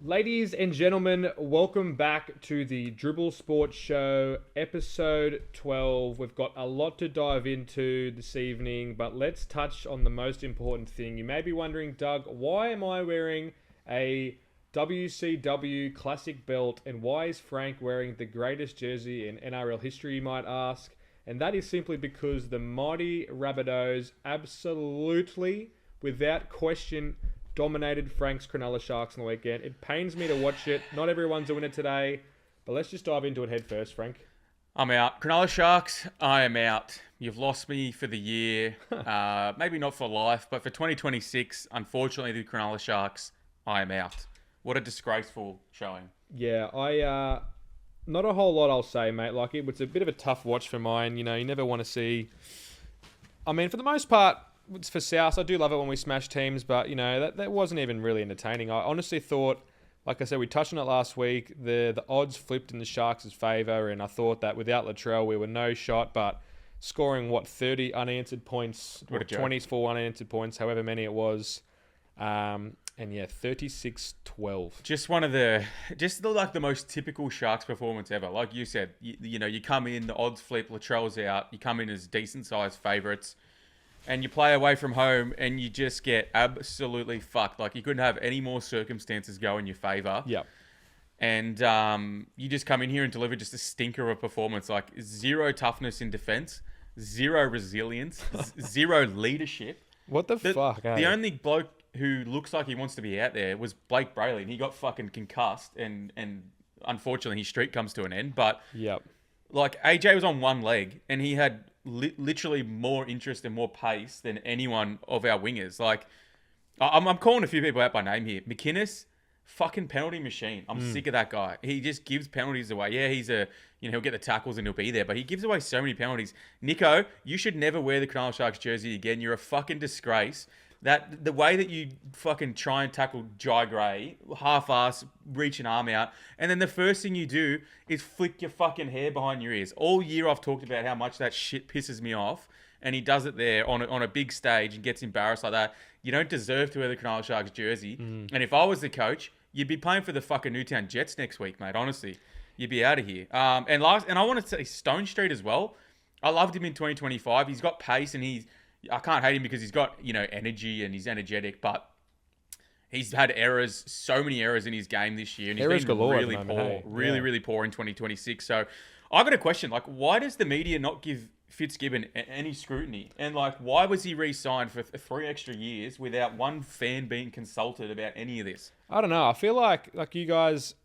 Ladies and gentlemen, welcome back to the Dribble Sports Show, episode 12. We've got a lot to dive into this evening, but let's touch on the most important thing. You may be wondering, Doug, why am I wearing a WCW Classic belt, and why is Frank wearing the greatest jersey in NRL history, you might ask? And that is simply because the mighty Rabbitohs absolutely, without question, dominated Frank's Cronulla Sharks on the weekend. It pains me to watch it. Not everyone's doing it today, but let's just dive into it head first, Frank. I'm out. Cronulla Sharks, I am out. You've lost me for the year. Maybe not for life, but for 2026, unfortunately, the Cronulla Sharks, I am out. What a disgraceful showing. Yeah, not a whole lot I'll say, mate. Like, it was a bit of a tough watch for mine. You know, you never want to see... I mean, for the most part, it's for South. I do love it when we smash teams, but, you know, that wasn't even really entertaining. I honestly thought, like I said, we touched on it last week, the odds flipped in the Sharks' favour, and I thought that without Latrell, we were no shot, but scoring, 30 unanswered points, or 24 unanswered points, however many it was, and yeah, 36-12. Just the most typical Sharks performance ever. Like you said, you come in, the odds flip, Latrell's out, you come in as decent-sized favourites, and you play away from home, and you just get absolutely fucked. Like, you couldn't have any more circumstances go in your favour. Yep. And you just come in here and deliver just a stinker of a performance. Like, zero toughness in defence, zero resilience, zero leadership. What the fuck? The only bloke who looks like he wants to be out there was Blake Brayley, and he got fucking concussed, and unfortunately his streak comes to an end. But Yep. like, AJ was on one leg, and he had literally more interest and more pace than anyone of our wingers. Like, I'm calling a few people out by name here. McInnes, fucking penalty machine. I'm sick of that guy. He just gives penalties away. Yeah, he'll get the tackles and he'll be there, but he gives away so many penalties. Nicho, you should never wear the Cronulla Sharks jersey again. You're a fucking disgrace. That the way that you fucking try and tackle Jai Gray, half-ass, reach an arm out, and then the first thing you do is flick your fucking hair behind your ears. All year I've talked about how much that shit pisses me off, and he does it there on a big stage and gets embarrassed like that. You don't deserve to wear the Cronulla Sharks jersey. And if I was the coach, you'd be playing for the fucking Newtown Jets next week, mate. Honestly, you'd be out of here. And I want to say Stone Street as well. I loved him in 2025. He's got pace, and I can't hate him because he's got, energy and he's energetic, but he's had errors, so many errors in his game this year, and he's been galore really poor, really poor in 2026. So I got a question, like, why does the media not give Fitzgibbon any scrutiny? And, like, why was he re-signed for 3 extra years without one fan being consulted about any of this? I don't know. I feel like you guys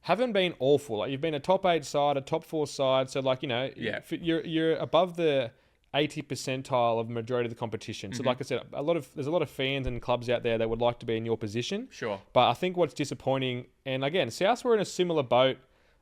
haven't been awful. Like, you've been a top 8 side, a top 4 side, so, like, Yeah. you're above the 80 percentile of the majority of the competition. So, like I said, there's a lot of fans and clubs out there that would like to be in your position. Sure. But I think what's disappointing, and again, Souths were in a similar boat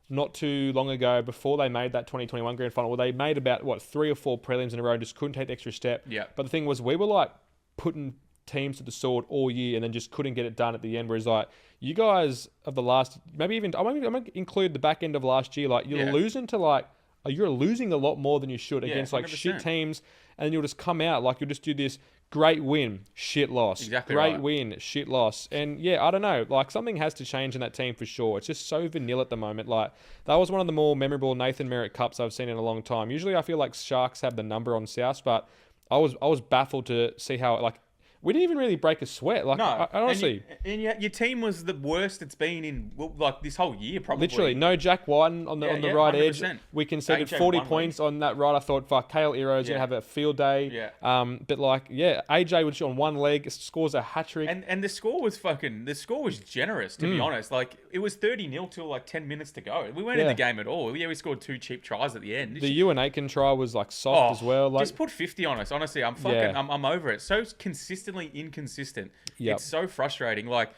not too long ago before they made that 2021 grand final, where they made about, 3 or 4 prelims in a row and just couldn't take the extra step. Yeah. But the thing was, we were like putting teams to the sword all year and then just couldn't get it done at the end. Whereas, like, you guys of the last, maybe even, I'm going to include the back end of last year, like, you're losing to, like, you're losing a lot more than you should against, like, 100%. shit teams, and then you'll just come out, like, you'll just do this great win, shit loss. Exactly great right. win, shit loss. And, yeah, I don't know. Like, something has to change in that team for sure. It's just so vanilla at the moment. Like, that was one of the more memorable Nathan Merritt Cups I've seen in a long time. Usually I feel like Sharks have the number on South, but I was baffled to see how, like, we didn't even really break a sweat. Like, No, I honestly... And your team was the worst it's been in, like, this whole year, probably. Literally, no Jack White on the right 100%. edge. We conceded AJ 40 won points on that right. I thought, fuck, Kale Ero's going to have a field day. Yeah. But, like, yeah, AJ was on one leg, scores a hat-trick. And the score was generous, to be honest. Like, it was 30-0 till, like, 10 minutes to go. We weren't in the game at all. Yeah, we scored 2 cheap tries at the end. The Ewan Aitken try was, like, soft as well. Like, just put 50 on us. Honestly, I'm over it. So consistently inconsistent. Yep. It's so frustrating. Like,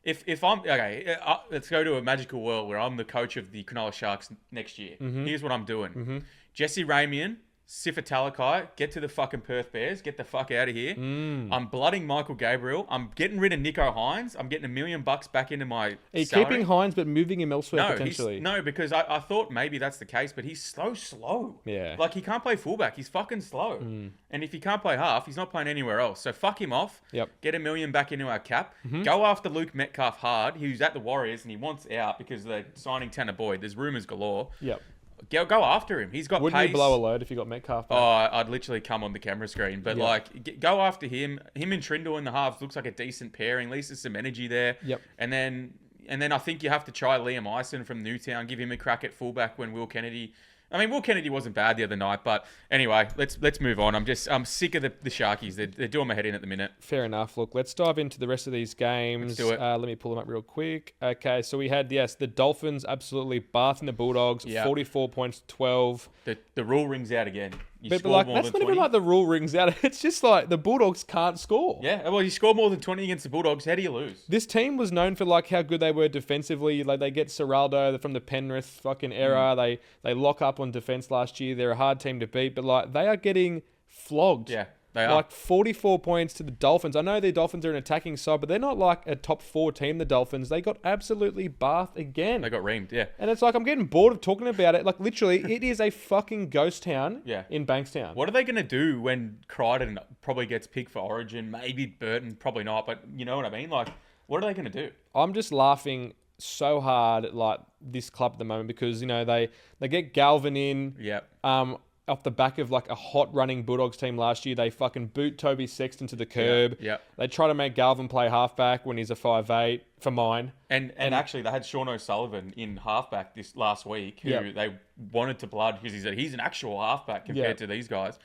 if I'm okay, let's go to a magical world where I'm the coach of the Cronulla Sharks next year. Here's what I'm doing: Jesse Ramian, Sifa Talakai, get to the fucking Perth Bears, get the fuck out of here. I'm blooding Michael Gabriel. I'm getting rid of Nicho Hynes. I'm getting $1 million back into my Are you salary. keeping Hines but moving him elsewhere potentially? No, because I thought maybe that's the case, but he's so slow. Yeah. Like, he can't play fullback. He's fucking slow. And if he can't play half, he's not playing anywhere else. So fuck him off. Yep. Get $1 million back into our cap. Go after Luke Metcalf hard, who's at the Warriors and he wants out because they're signing Tanner Boyd. There's rumours galore. Yep. Go after him. He's got Wouldn't pace. you blow a load if you got Metcalf back? Oh, I'd literally come on the camera screen. But, go after him. Him and Trindle in the halves looks like a decent pairing. At least there's some energy there. Yep. And then I think you have to try Liam Eisen from Newtown. Give him a crack at fullback when Will Kennedy... I mean, Will Kennedy wasn't bad the other night, but anyway, let's move on. I'm sick of the Sharkies. They're doing my head in at the minute. Fair enough. Look, let's dive into the rest of these games. Let's do it. Let me pull them up real quick. Okay, so we had, the Dolphins absolutely bathing the Bulldogs, 44 points to 12. The rule rings out again. But like, that's not even like the rule rings out. It's just like the Bulldogs can't score. Yeah, well, you score more than 20 against the Bulldogs. How do you lose? This team was known for like how good they were defensively. Like they get Serraldo from the Penrith fucking era. They lock up on defense last year. They're a hard team to beat, but like they are getting flogged. Yeah, they are. Like 44 points to the Dolphins. I know the Dolphins are an attacking side, but they're not like a top 4 team, the Dolphins. They got absolutely bathed again. They got reamed, yeah. And it's like, I'm getting bored of talking about it. Like, literally, it is a fucking ghost town in Bankstown. What are they going to do when Crichton probably gets picked for Origin? Maybe Burton, probably not, but you know what I mean? Like, what are they going to do? I'm just laughing so hard at, like, this club at the moment because, you know, they get Galvin in. Yep. Off the back of like a hot running Bulldogs team last year. They fucking boot Toby Sexton to the curb. Yeah. They try to make Galvin play halfback when he's a 5'8" for mine. And actually, they had Sean O'Sullivan in halfback this last week, who they wanted to blood because he's an actual halfback compared to these guys.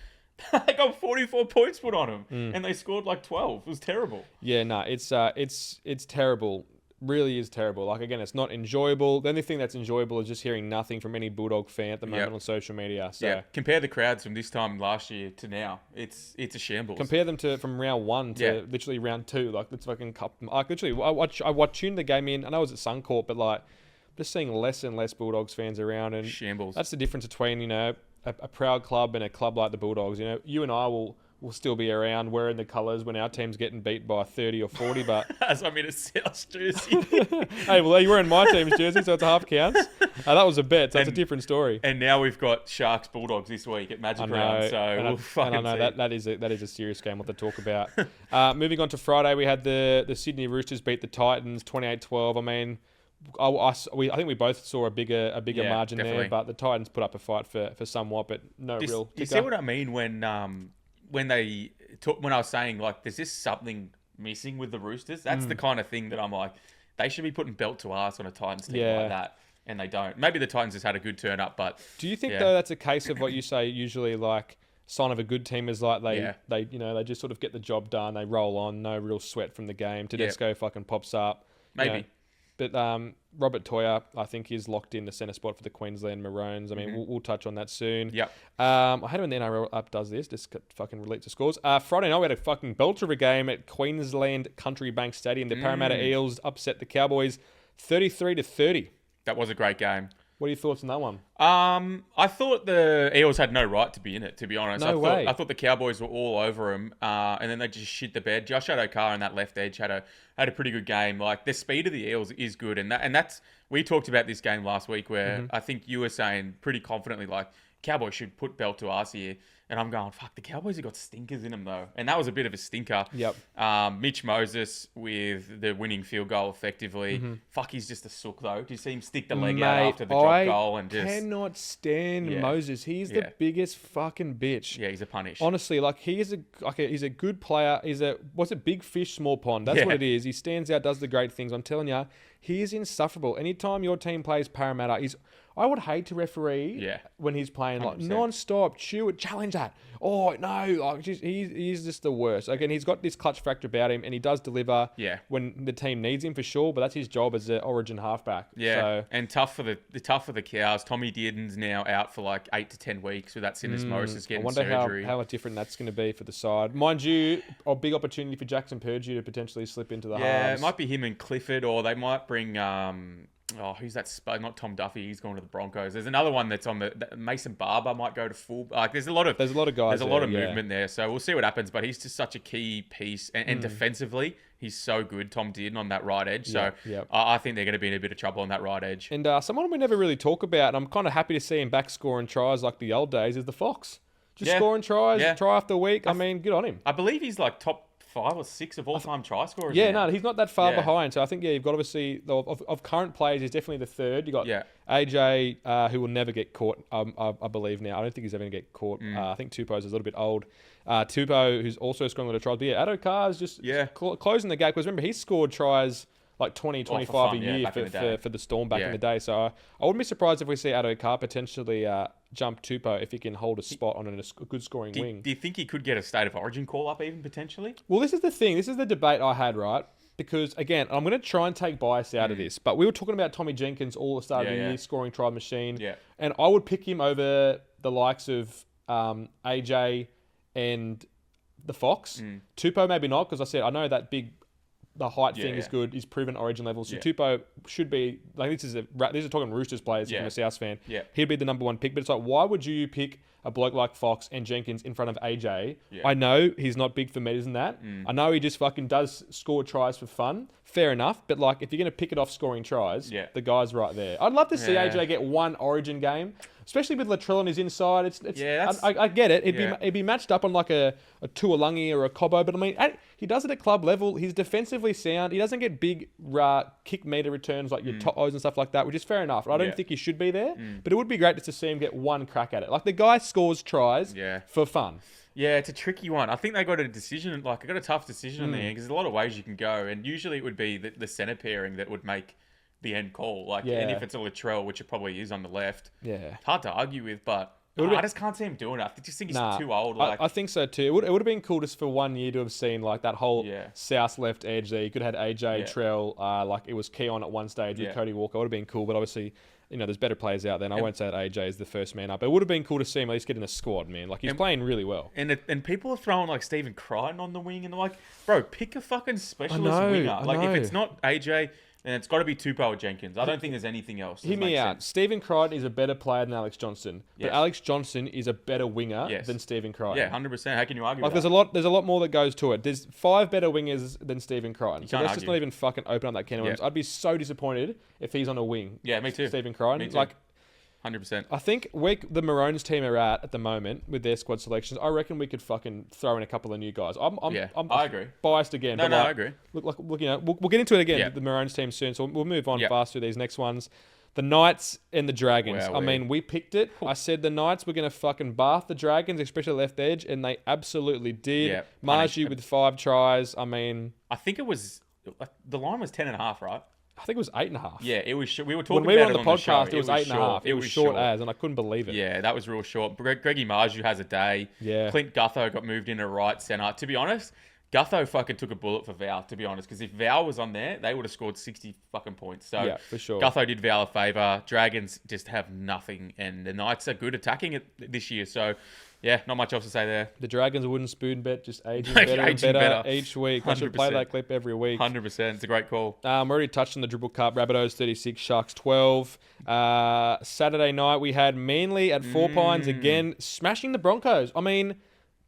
They got 44 points put on him, and they scored like 12. It was terrible. Yeah, no, it's terrible. Really is terrible. Like, again, it's not enjoyable. The only thing that's enjoyable is just hearing nothing from any Bulldog fan at the moment on social media. So compare the crowds from this time last year to now. It's a shambles. Compare them from round 1 to literally round 2. Like, it's fucking cup. Like, literally, I tuned the game in. I know it was at Suncorp, but like, just seeing less and less Bulldogs fans around, and shambles. That's the difference between, you know, a proud club and a club like the Bulldogs. You know, you and I will still be around wearing the colours when our team's getting beat by 30 or 40, but... As I'm in a South jersey. Hey, well, you're wearing my team's jersey, so it's a half counts. That was a bet, so it's a different story. And now we've got Sharks Bulldogs this week at Magic Round, so we'll fucking see. That is a serious game what to talk about. Moving on to Friday, we had the Sydney Roosters beat the Titans 28-12. I mean... I think we both saw a bigger margin definitely. there, but the Titans put up a fight for somewhat, but no real ticker. You see what I mean when I was saying, like, there's just something missing with the Roosters? That's the kind of thing that I'm like, they should be putting belt to ass on a Titans team like that, and they don't. Maybe the Titans just had a good turn up, but... Do you think, though, that's a case of what you say usually, like, sign of a good team is like they just sort of get the job done, they roll on, no real sweat from the game. Tedesco fucking pops up. Maybe. You know, but Robert Toya, I think, is locked in the centre spot for the Queensland Maroons. I mean, we'll touch on that soon. Yep. I hate when the NRL app does this. Just fucking relate to scores. Friday night, we had a fucking belter of a game at Queensland Country Bank Stadium. The Parramatta Eels upset the Cowboys 33-30. That was a great game. What are your thoughts on that one? I thought the Eels had no right to be in it, to be honest. I thought the Cowboys were all over them, and then they just shit the bed. Josh Adokar on that left edge had a pretty good game. Like, the speed of the Eels is good, and that's we talked about this game last week where I think you were saying pretty confidently, like, Cowboys should put belt to us here. And I'm going, fuck, the Cowboys have got stinkers in them, though. And that was a bit of a stinker. Yep. Mitch Moses with the winning field goal, effectively. Fuck, he's just a sook, though. Do you see him stick the leg out after the drop goal? And I cannot stand Moses. He's the biggest fucking bitch. Yeah, he's a punish. Honestly, like, he's a good player. What's it, big fish, small pond? That's what it is. He stands out, does the great things. I'm telling you, he is insufferable. Anytime your team plays Parramatta, I would hate to referee when he's playing like 100%. non-stop, chew it, challenge that. Oh, no. Like, he's just the worst. Again, he's got this clutch factor about him, and he does deliver when the team needs him for sure, but that's his job as an Origin halfback. Yeah, so, and tough for the Cows. Tommy Dearden's now out for like 8 to 10 weeks with that syndesmosis getting surgery. I wonder how different that's going to be for the side. Mind you, a big opportunity for Jackson Purdue to potentially slip into the halves. Yeah, it might be him and Clifford, or they might bring... Oh, who's that? Not Tom Duffy. He's going to the Broncos. There's another one that's on the Mason Barber might go to full. Like, there's a lot of guys. There's a lot of movement there. So we'll see what happens. But he's just such a key piece, and defensively, he's so good. Tom Dearden on that right edge. So I think they're going to be in a bit of trouble on that right edge. And someone we never really talk about, and I'm kind of happy to see him back scoring tries like the old days, is the Fox. Just scoring tries, try after week. I mean, good on him. I believe he's like top 5 or 6 of all-time try scorers. Yeah, no, he's not that far behind. So I think, you've got obviously, of current players, he's definitely the third. You got AJ, who will never get caught, I believe now. I don't think he's ever going to get caught. I think Tupou's a little bit old. Tupou, who's also scoring a lot of tries. But yeah, Addo Carr's just closing the gap. Because remember, he scored tries like 20, 25 a year for the Storm back in the day. So I wouldn't be surprised if we see Addo Carr potentially jump Tupou if he can hold a spot on a good scoring wing. Do you think he could get a State of Origin call-up even potentially? Well, this is the thing. This is the debate I had, right? Because, again, I'm going to try and take bias out of this. But we were talking about Tommy Jenkins all the start of the year, scoring try machine. Yeah. And I would pick him over the likes of AJ and the Fox. Tupou maybe not, because I said I know that the height thing is good. He's proven Origin level. So Tupou should be, like, these are talking Roosters players if I'm a South fan. Yeah. He'd be the number one pick. But it's like, why would you pick a bloke like Fox and Jenkins in front of AJ? Yeah. I know he's not big for meters and that. I know he just fucking does score tries for fun. Fair enough. But, like, if you're going to pick it off scoring tries, the guy's right there. I'd love to see AJ get one Origin game, especially with Latrell on his inside. I get it. It'd be matched up on like a Tuolangi or a Cobbo, but I mean, he does it at club level. He's defensively sound. He doesn't get big kick meter returns like your To'os and stuff like that, which is fair enough. I don't think he should be there, but it would be great just to see him get one crack at it. Like, the guy scores tries for fun. Yeah, it's a tricky one. I think they got a decision, like, I got a tough decision in there, because there's a lot of ways you can go, and usually it would be the centre pairing that would make the end call. Like, and if it's a Latrell, which it probably is on the left, it's hard to argue with, but I just can't see him doing it. I just think he's too old. Like, I think so too. It would have been cool just for 1 year to have seen like that whole south left edge there. You could have had AJ, Trell, like it was Keon at one stage with Cody Walker. It would have been cool, but obviously, there's better players out there, and I won't say that AJ is the first man up. It would have been cool to see him at least get in the squad, man. Like, he's playing really well. And people are throwing like Stephen Crichton on the wing, and they're like, bro, pick a fucking specialist winger. Like, if it's not AJ, then it's got to be Tupou or Jenkins. I don't think there's anything else. Hear me out. Stephen Crichton is a better player than Alex Johnson, but Alex Johnson is a better winger than Stephen Crichton. Yeah, 100%. How can you argue? Like, there's a lot more that goes to it. There's 5 better wingers than Stephen Crichton. So let's just not even fucking open up that can of worms. I'd be so disappointed if he's on a wing. Yeah, me too. Stephen Crichton. Me too. Like, 100%. I think where the Maroons team are at the moment with their squad selections, I reckon we could fucking throw in a couple of new guys. I'm I agree. Biased again. No, I agree. Look, we'll get into it again, the Maroons team soon, so we'll move on fast through these next ones. The Knights and the Dragons. I mean, we picked it. I said the Knights were going to fucking bath the Dragons, especially left edge, and they absolutely did. Yeah, Margie with 5 tries. I mean, I think it was, the line was 10.5, right? I think it was 8.5. Yeah, it was. We were talking when we about were on the podcast. It was 8.5. It was short as, and I couldn't believe it. Yeah, that was real short. Greggy Marju has a day. Yeah. Clint Gutho got moved into right centre. To be honest, Gutho fucking took a bullet for Val. To be honest, because if Val was on there, they would have scored 60 fucking points. So yeah, for sure. Gutho did Val a favour. Dragons just have nothing, and the Knights are good attacking it this year. So. Yeah, not much else to say there. The Dragons wouldn't spoon bet, just aging better and better each week. 100%. I should play that clip every week. 100%. It's a great call. We already touched on the Dribble Cup. Rabbitohs 36, Sharks 12. Saturday night, we had Manly at 4 Pines again, smashing the Broncos. I mean,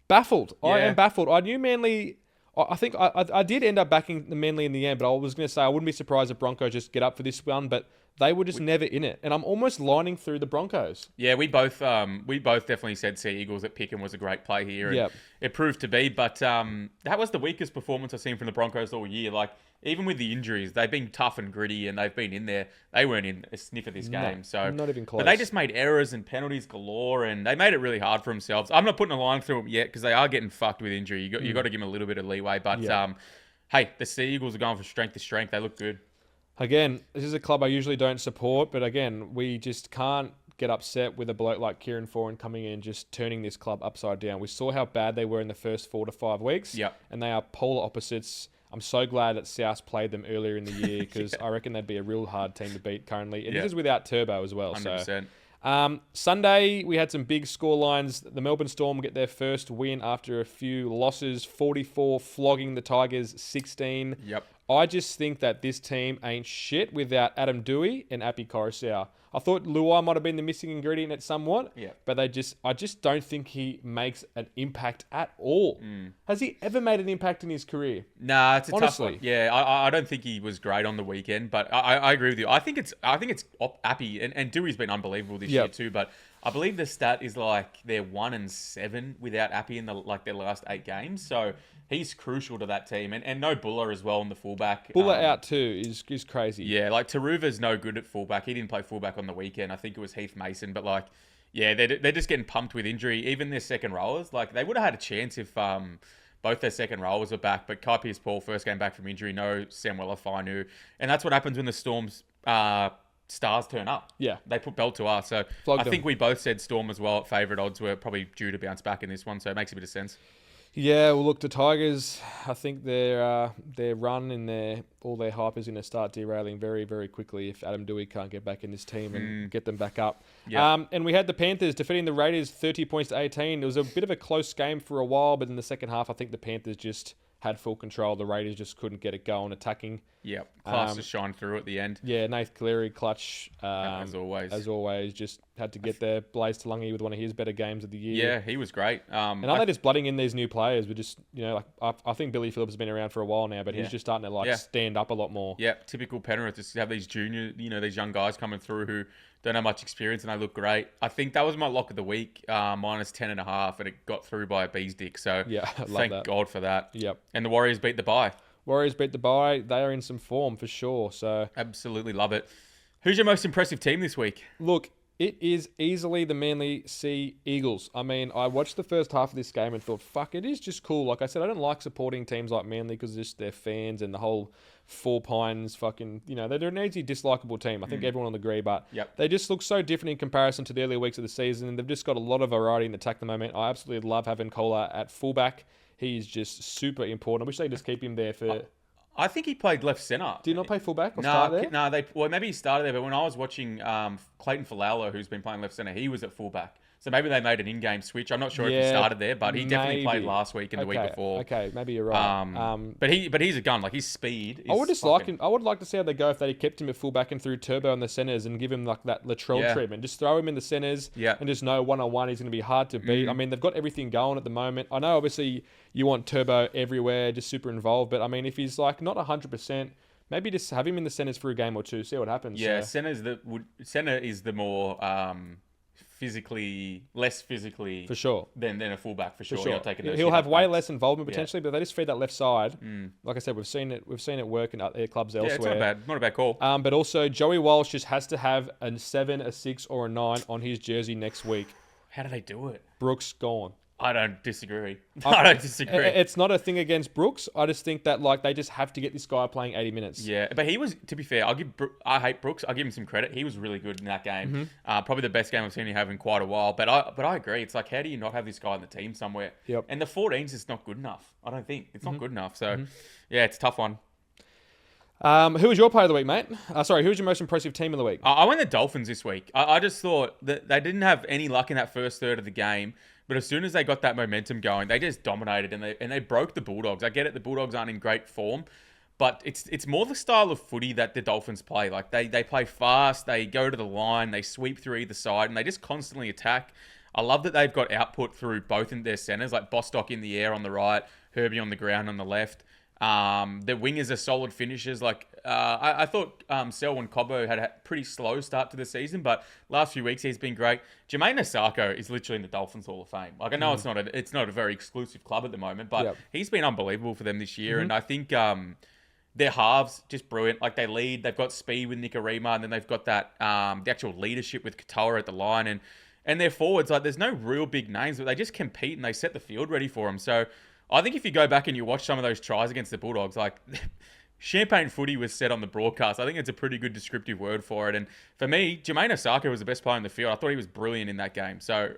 baffled. Yeah. I am baffled. I knew Manly... I think I did end up backing the Manly in the end, but I was going to say I wouldn't be surprised if Broncos just get up for this one, but they were just never in it. And I'm almost lining through the Broncos. Yeah, we both definitely said Sea Eagles at Picken was a great play here. And it proved to be, but that was the weakest performance I've seen from the Broncos all year. Like, even with the injuries, they've been tough and gritty, and they've been in there. They weren't in a sniff of this game. So not even close. But they just made errors and penalties galore, and they made it really hard for themselves. I'm not putting a line through them yet because they are getting fucked with injury. You got to give them a little bit of leeway. But hey, the Sea Eagles are going from strength to strength. They look good. Again, this is a club I usually don't support, but again, we just can't get upset with a bloke like Kieran Foran coming in and just turning this club upside down. We saw how bad they were in the first 4 to 5 weeks, and they are polar opposites. I'm so glad that South played them earlier in the year because I reckon they'd be a real hard team to beat currently. And this is without Turbo as well. 100%. So, Sunday, we had some big score lines. The Melbourne Storm get their first win after a few losses, 44 flogging the Tigers, 16. Yep. I just think that this team ain't shit without Adam Dewey and Api Coruscant. I thought Luai might have been the missing ingredient at somewhat, but I just don't think he makes an impact at all. Has he ever made an impact in his career? Nah, it's a tough Honestly. one. Yeah, I don't think he was great on the weekend, but I agree with you. I think it's Appy and Dewey's been unbelievable this year too. But I believe the stat is like they're 1-7 without Appy in their last 8 games. So he's crucial to that team, and no Buller as well on the fullback. Buller out too is crazy. Yeah, like Taruva's no good at fullback. He didn't play fullback on the weekend. I think it was Heath Mason, but like, yeah, they're just getting pumped with injury. Even their second rowers, like they would have had a chance if both their second rowers were back. But Kai Pearce-Paul first came back from injury. No Samuela Fainu, and that's what happens when the Storm's stars turn up. Yeah, they put belt to us. So I think we both said Storm as well at favourite odds were probably due to bounce back in this one. So it makes a bit of sense. Yeah, well, look, the Tigers, I think their run and all their hype is going to start derailing very, very quickly if Adam Dewey can't get back in this team and get them back up. Yeah. And we had the Panthers defeating the Raiders 30 points to 18. It was a bit of a close game for a while, but in the second half, I think the Panthers just had full control. The Raiders just couldn't get it going attacking. Yeah, class to shine through at the end. Yeah, Nath Cleary, clutch. As always, just had to get there. Blaze Talangi with one of his better games of the year. Yeah, he was great. And aren't they just blooding in these new players? We're just, I think Billy Phillips has been around for a while now, but he's just starting to stand up a lot more. Yeah, typical Penrith, just have these these young guys coming through who don't have much experience and they look great. I think that was my lock of the week, minus 10.5, and it got through by a bee's dick. So thank God for that. Yep. And the Warriors beat the bye. Warriors beat the bye. They are in some form for sure. So absolutely love it. Who's your most impressive team this week? Look, it is easily the Manly Sea Eagles. I mean, I watched the first half of this game and thought, fuck, it is just cool. Like I said, I don't like supporting teams like Manly because just their fans and the whole Four Pines fucking, they're an easy dislikable team. I think everyone will agree, but they just look so different in comparison to the earlier weeks of the season. And they've just got a lot of variety in attack at the moment. I absolutely love having Kohler at fullback. He's just super important. I wish they just keep him there for... I think he played left centre. Did he not play fullback or start there? No, maybe he started there, but when I was watching Clayton Falala, who's been playing left centre, he was at fullback. So maybe they made an in-game switch. I'm not sure if he started there, but he definitely played last week and the week before. Okay, maybe you're right. But he's a gun. Like his speed. I would like to see how they go if they kept him at fullback and threw Turbo in the centres and give him like that Latrell treatment. Just throw him in the centres and just know one-on-one he's going to be hard to beat. I mean, they've got everything going at the moment. I know obviously you want Turbo everywhere, just super involved. But I mean, if he's like not 100%, maybe just have him in the centres for a game or two, see what happens. Yeah, centre is the more less physically for sure than a fullback for sure. He'll have way less involvement potentially, but they just feed that left side. Like I said, we've seen it work in other clubs elsewhere. It's not a bad call. But also Joey Walsh just has to have a 7, a 6, or a 9 on his jersey next week. How do they do it? Brooks gone. I don't disagree. I don't disagree. It's not a thing against Brooks. I just think that they just have to get this guy playing 80 minutes. Yeah, but he was, to be fair, I hate Brooks. I'll give him some credit. He was really good in that game. Probably the best game I've seen him have in quite a while. But I agree. It's like, how do you not have this guy on the team somewhere? Yep. And the 14s is not good enough. I don't think. It's not good enough. So, yeah, it's a tough one. Who was your player of the week, mate? Who was your most impressive team of the week? I went the Dolphins this week. I just thought that they didn't have any luck in that first third of the game. But as soon as they got that momentum going, they just dominated and they broke the Bulldogs. I get it, the Bulldogs aren't in great form, but it's more the style of footy that the Dolphins play. Like they play fast, they go to the line, they sweep through either side, and they just constantly attack. I love that they've got output through both in their centres, like Bostock in the air on the right, Herbie on the ground on the left. The wingers are solid finishers. I thought Selwyn Cobbo had a pretty slow start to the season, but last few weeks he's been great. Jermaine Asako is literally in the Dolphins Hall of Fame. Like I know it's not a very exclusive club at the moment, but he's been unbelievable for them this year, and I think their halves just brilliant. Like they lead, they've got speed with Nikorima, and then they've got that the actual leadership with Katoa at the line, and their forwards, like there's no real big names, but they just compete and they set the field ready for them. So I think if you go back and you watch some of those tries against the Bulldogs, like champagne footy was said on the broadcast. I think it's a pretty good descriptive word for it. And for me, Jermaine Asako was the best player in the field. I thought he was brilliant in that game. So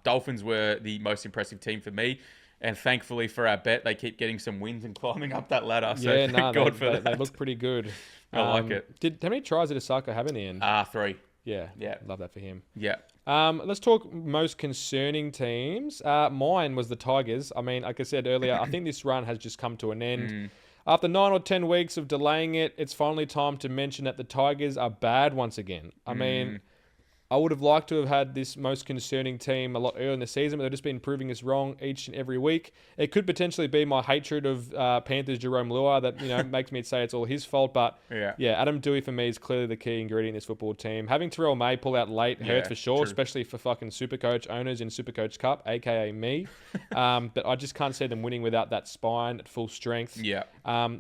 Dolphins were the most impressive team for me. And thankfully for our bet, they keep getting some wins and climbing up that ladder. So thank God for that. They look pretty good. I like it. How many tries did Asako have in the end? 3. Yeah. Love that for him. Yeah. Let's talk most concerning teams. Mine was the Tigers. I mean, like I said earlier, I think this run has just come to an end. After 9 or 10 weeks of delaying it, it's finally time to mention that the Tigers are bad once again. I mean, I would have liked to have had this most concerning team a lot earlier in the season, but they've just been proving us wrong each and every week. It could potentially be my hatred of Panthers Jerome Lua that makes me say it's all his fault. But yeah, Adam Dewey for me is clearly the key ingredient in this football team. Having Terrell May pull out late hurts for sure, especially for fucking Supercoach owners in Supercoach Cup, aka me. But I just can't see them winning without that spine at full strength. Yeah.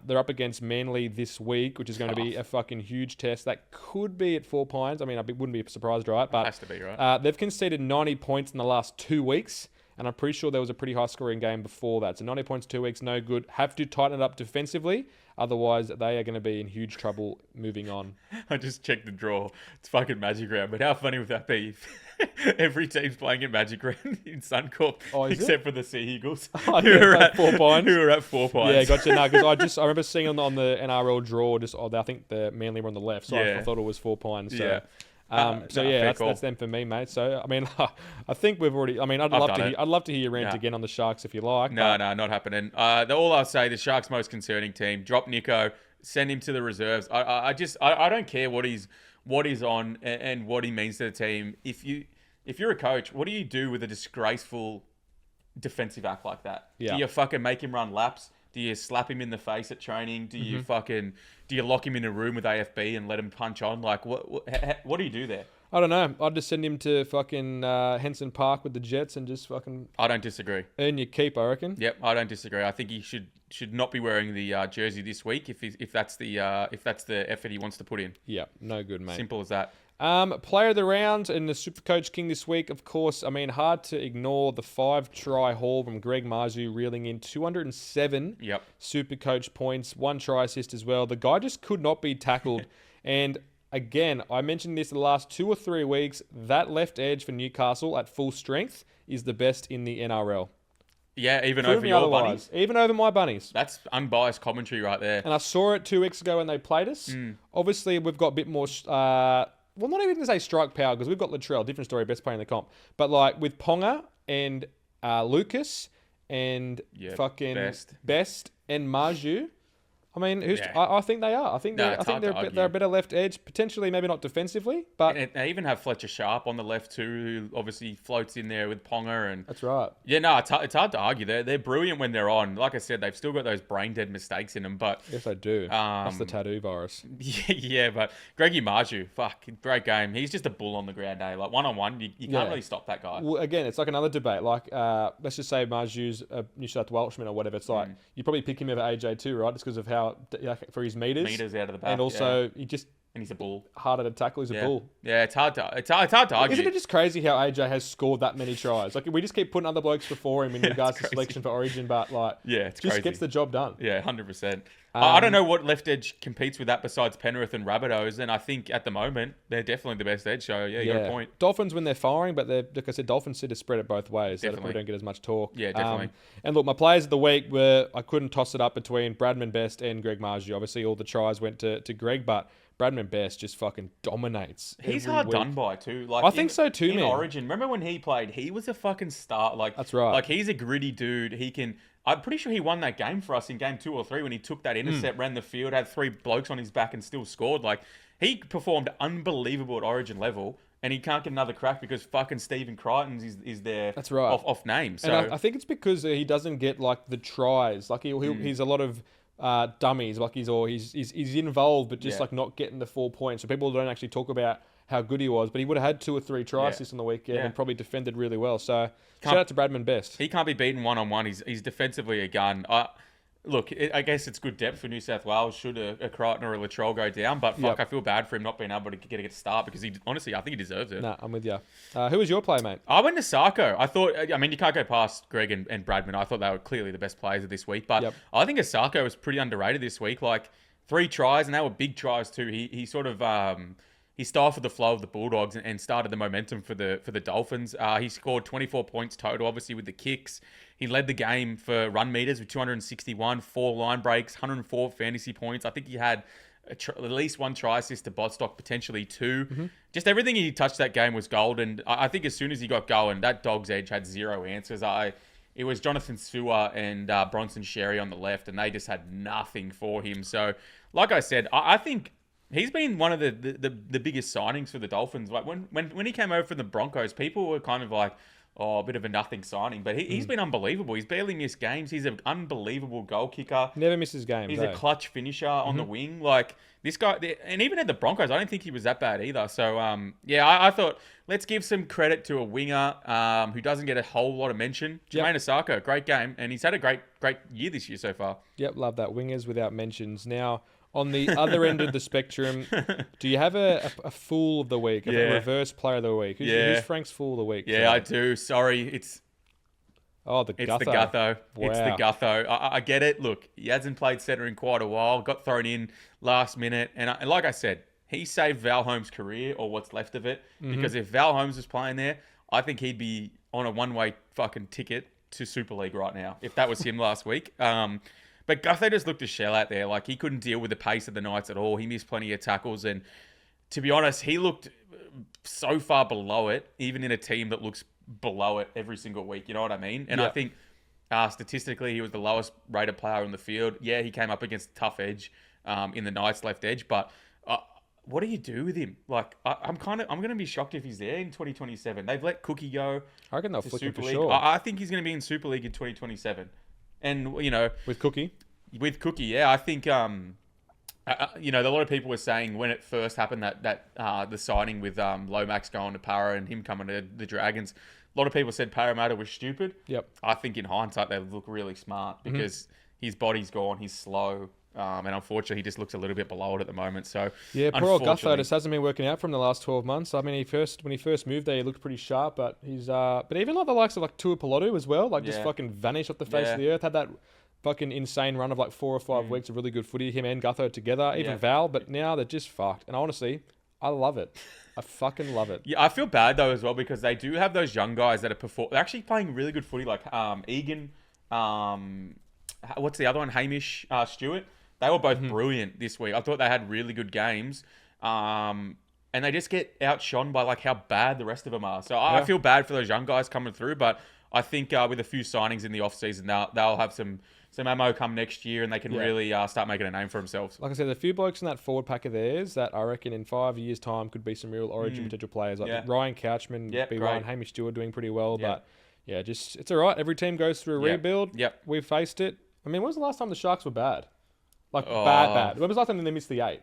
They're up against Manly this week, which is going to be a fucking huge test. That could be at 4 Pines. I mean, I wouldn't be surprised, right? But it has to be, right? They've conceded 90 points in the last 2 weeks, and I'm pretty sure there was a pretty high-scoring game before that. So 90 points 2 weeks, no good. Have to tighten it up defensively. Otherwise, they are going to be in huge trouble moving on. I just checked the draw. It's fucking Magic Round. But how funny would that be if every team's playing at Magic Round in Suncorp except for the Sea Eagles who are at 4 Pines? Who are at 4 Pines. Yeah, gotcha. No, because I remember seeing on the NRL draw, I think the Manly were on the left, so I thought it was 4 Pines. So. That's them for me, mate. So I mean, I think we've already. I mean, I'd love to hear your rant again on the Sharks if you like. No, not happening. All I'll say, the Sharks' most concerning team. Drop Nicho, send him to the reserves. I don't care what he's on and what he means to the team. If you're a coach, what do you do with a disgraceful defensive act like that? Yeah. Do you fucking make him run laps? Do you slap him in the face at training? Do you lock him in a room with AFB and let him punch on? Like, what do you do there? I don't know. I'd just send him to fucking Henson Park with the Jets and just fucking... I don't disagree. Earn your keep, I reckon. Yep, I don't disagree. I think he should not be wearing the jersey this week if that's the effort he wants to put in. Yeah, no good, mate. Simple as that. Player of the round and the Supercoach King this week, of course. I mean, hard to ignore the 5-try haul from Greg Marzhew, reeling in 207 Supercoach points, 1 try assist as well. The guy just could not be tackled. And again, I mentioned this the last 2 or 3 weeks. That left edge for Newcastle at full strength is the best in the NRL. Yeah, even over your bunnies. Even over my bunnies. That's unbiased commentary right there. And I saw it 2 weeks ago when they played us. Obviously, we've got a bit more... well, not even to say strike power, because we've got Latrell, different story, best player in the comp. But like with Ponga and Lucas and Best and Marzhew, I mean, I think they are. I think they're a better left edge, potentially maybe not defensively, but and they even have Fletcher Sharp on the left too, who obviously floats in there with Ponga and that's right. Yeah, no, it's hard to argue. They're brilliant when they're on. Like I said, they've still got those brain dead mistakes in them, but yes, they do. That's the tattoo virus. Yeah, but Greggy Marzhew, great game. He's just a bull on the ground, eh? Like 1-on-1, you can't really stop that guy. Well, again, it's like another debate. Like, let's just say Marzhew's a New South Welshman or whatever. It's like you probably pick him over AJ too, right? Just because of how for his meters out of the back, and also he's a bull. Harder to tackle. He's a bull. Yeah, it's hard to argue. Isn't it just crazy how AJ has scored that many tries? Like we just keep putting other blokes before him in regards to selection for Origin, but like it's just crazy. Gets the job done. Yeah, 100%. I don't know what left edge competes with that besides Penrith and Rabbitohs, and I think at the moment they're definitely the best edge. So you got a point. Dolphins when they're firing, but like I said, Dolphins sit to spread it both ways. So they probably don't get as much talk. Yeah, definitely. And look, my players of the week were I couldn't toss it up between Bradman Best and Greg Marzhew. Obviously, all the tries went to Greg, but Bradman Best just fucking dominates. He's hard done by too. Like I think so too, man. In Origin, remember when he played? He was a fucking star. Like that's right. Like he's a gritty dude. He can. I'm pretty sure he won that game for us in game 2 or 3 when he took that intercept, ran the field, had 3 blokes on his back, and still scored. Like he performed unbelievable at Origin level. And he can't get another crack because fucking Stephen Crichton's is there. That's right. Off name. So and I think it's because he doesn't get like the tries. Like he's a lot of dummies. Like he's involved, but just like not getting the 4 points. So people don't actually talk about how good he was. But he would have had 2 or 3 try assists on the weekend and probably defended really well. So shout out to Bradman Best. He can't be beaten 1-on-1. He's defensively a gun. Look, I guess it's good depth for New South Wales should a Crichton or a Latrell go down. But I feel bad for him not being able to get a start because honestly, I think he deserves it. Nah, I'm with you. Who was your play, mate? I went to Sarko. I mean, you can't go past Greg and Bradman. I thought they were clearly the best players of this week. But I think Sarko was pretty underrated this week. Like 3 tries, and they were big tries too. He sort of... He stifled the flow of the Bulldogs and started the momentum for the Dolphins. He scored 24 points total, obviously with the kicks. He led the game for run meters with 261, 4 line breaks, 104 fantasy points. I think he had at least 1 try assist to Bodstock, potentially 2. Mm-hmm. Just everything he touched that game was gold. And I think as soon as he got going, that dog's edge had 0 answers. it was Jonathan Sewer and Bronson Sherry on the left, and they just had nothing for him. So, like I said, I think he's been one of the biggest signings for the Dolphins. Like when he came over from the Broncos, people were kind of like, oh, a bit of a nothing signing. But he's been unbelievable. He's barely missed games. He's an unbelievable goal kicker. Never misses games. He's a clutch finisher on the wing. Like, this guy, and even at the Broncos, I don't think he was that bad either. So, I thought, let's give some credit to a winger who doesn't get a whole lot of mention. Jermaine Osako, great game. And he's had a great year this year so far. Yep, love that. Wingers without mentions. Now, on the other end of the spectrum, do you have a fool of the week? A reverse player of the week? Who's Frank's fool of the week? Yeah, I do. Sorry, it's the Gutho. The Gutho. Wow. It's the Gutho. I get it. Look, he hasn't played centre in quite a while. Got thrown in last minute. And like I said, he saved Val Holmes' career, or what's left of it. Because if Val Holmes was playing there, I think he'd be on a one-way fucking ticket to Super League right now, if that was him last week. But Gutho just looked a shell out there. Like, he couldn't deal with the pace of the Knights at all. He missed plenty of tackles. And to be honest, he looked so far below it, even in a team that looks below it every single week. You know what I mean? And I think statistically, he was the lowest rated player on the field. Yeah, he came up against a tough edge in the Knights left edge. But what do you do with him? Like, I'm going to be shocked if he's there in 2027. They've let Cookie go. I reckon they'll flick him for League. sure. I think he's going to be in Super League in 2027. And, with Cookie, yeah, I think, a lot of people were saying when it first happened that the signing with Lomax going to Para and him coming to the Dragons, a lot of people said Parramatta was stupid. Yep. I think in hindsight they look really smart because his body's gone, he's slow, and unfortunately he just looks a little bit below it at the moment. So yeah, poor old Gutho just hasn't been working out for him the last 12 months. I mean, when he first moved there, he looked pretty sharp, but he's but even like the likes of like Tua Pilotu as well, like just fucking vanished off the face of the earth. Had that fucking insane run of like 4 or 5 weeks of really good footy, him and Gutho together, even Val, but now they're just fucked. And honestly, I love it. I fucking love it. Yeah, I feel bad though as well because they do have those young guys that are they're actually playing really good footy, like Egan, what's the other one? Hamish Stewart. They were both brilliant this week. I thought they had really good games. And they just get outshone by like how bad the rest of them are. So I feel bad for those young guys coming through, but I think with a few signings in the off-season, they'll have some ammo come next year and they can really start making a name for themselves. Like I said, a few blokes in that forward pack of theirs that I reckon in 5 years' time could be some real Origin potential players. Like Ryan Couchman, be one. Hamish Stewart doing pretty well. But yeah, just it's all right. Every team goes through a rebuild. Yep. We've faced it. I mean, when was the last time the Sharks were bad? Like, bad. When was the last time they missed the 8?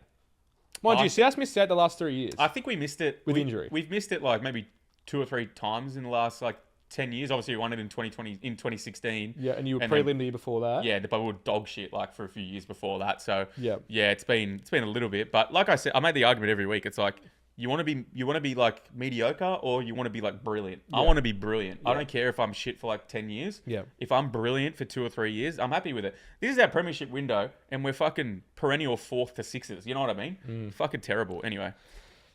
Mind you, South missed out the last 3 years. I think we missed it. With injury. We've missed it like maybe 2 or 3 times in the last like 10 years. Obviously, we won it in 2016. Yeah, and you were prelim the year before that. Yeah, but we were dog shit like for a few years before that. So yeah, it's been a little bit. But like I said, I made the argument every week. It's like you want to be like mediocre or you want to be like brilliant. I want to be brilliant. I don't care if I'm shit for like 10 years. Yeah. If I'm brilliant for 2 or 3 years, I'm happy with it. This is our premiership window, and we're fucking perennial 4th to 6th. You know what I mean? Fucking terrible. Anyway.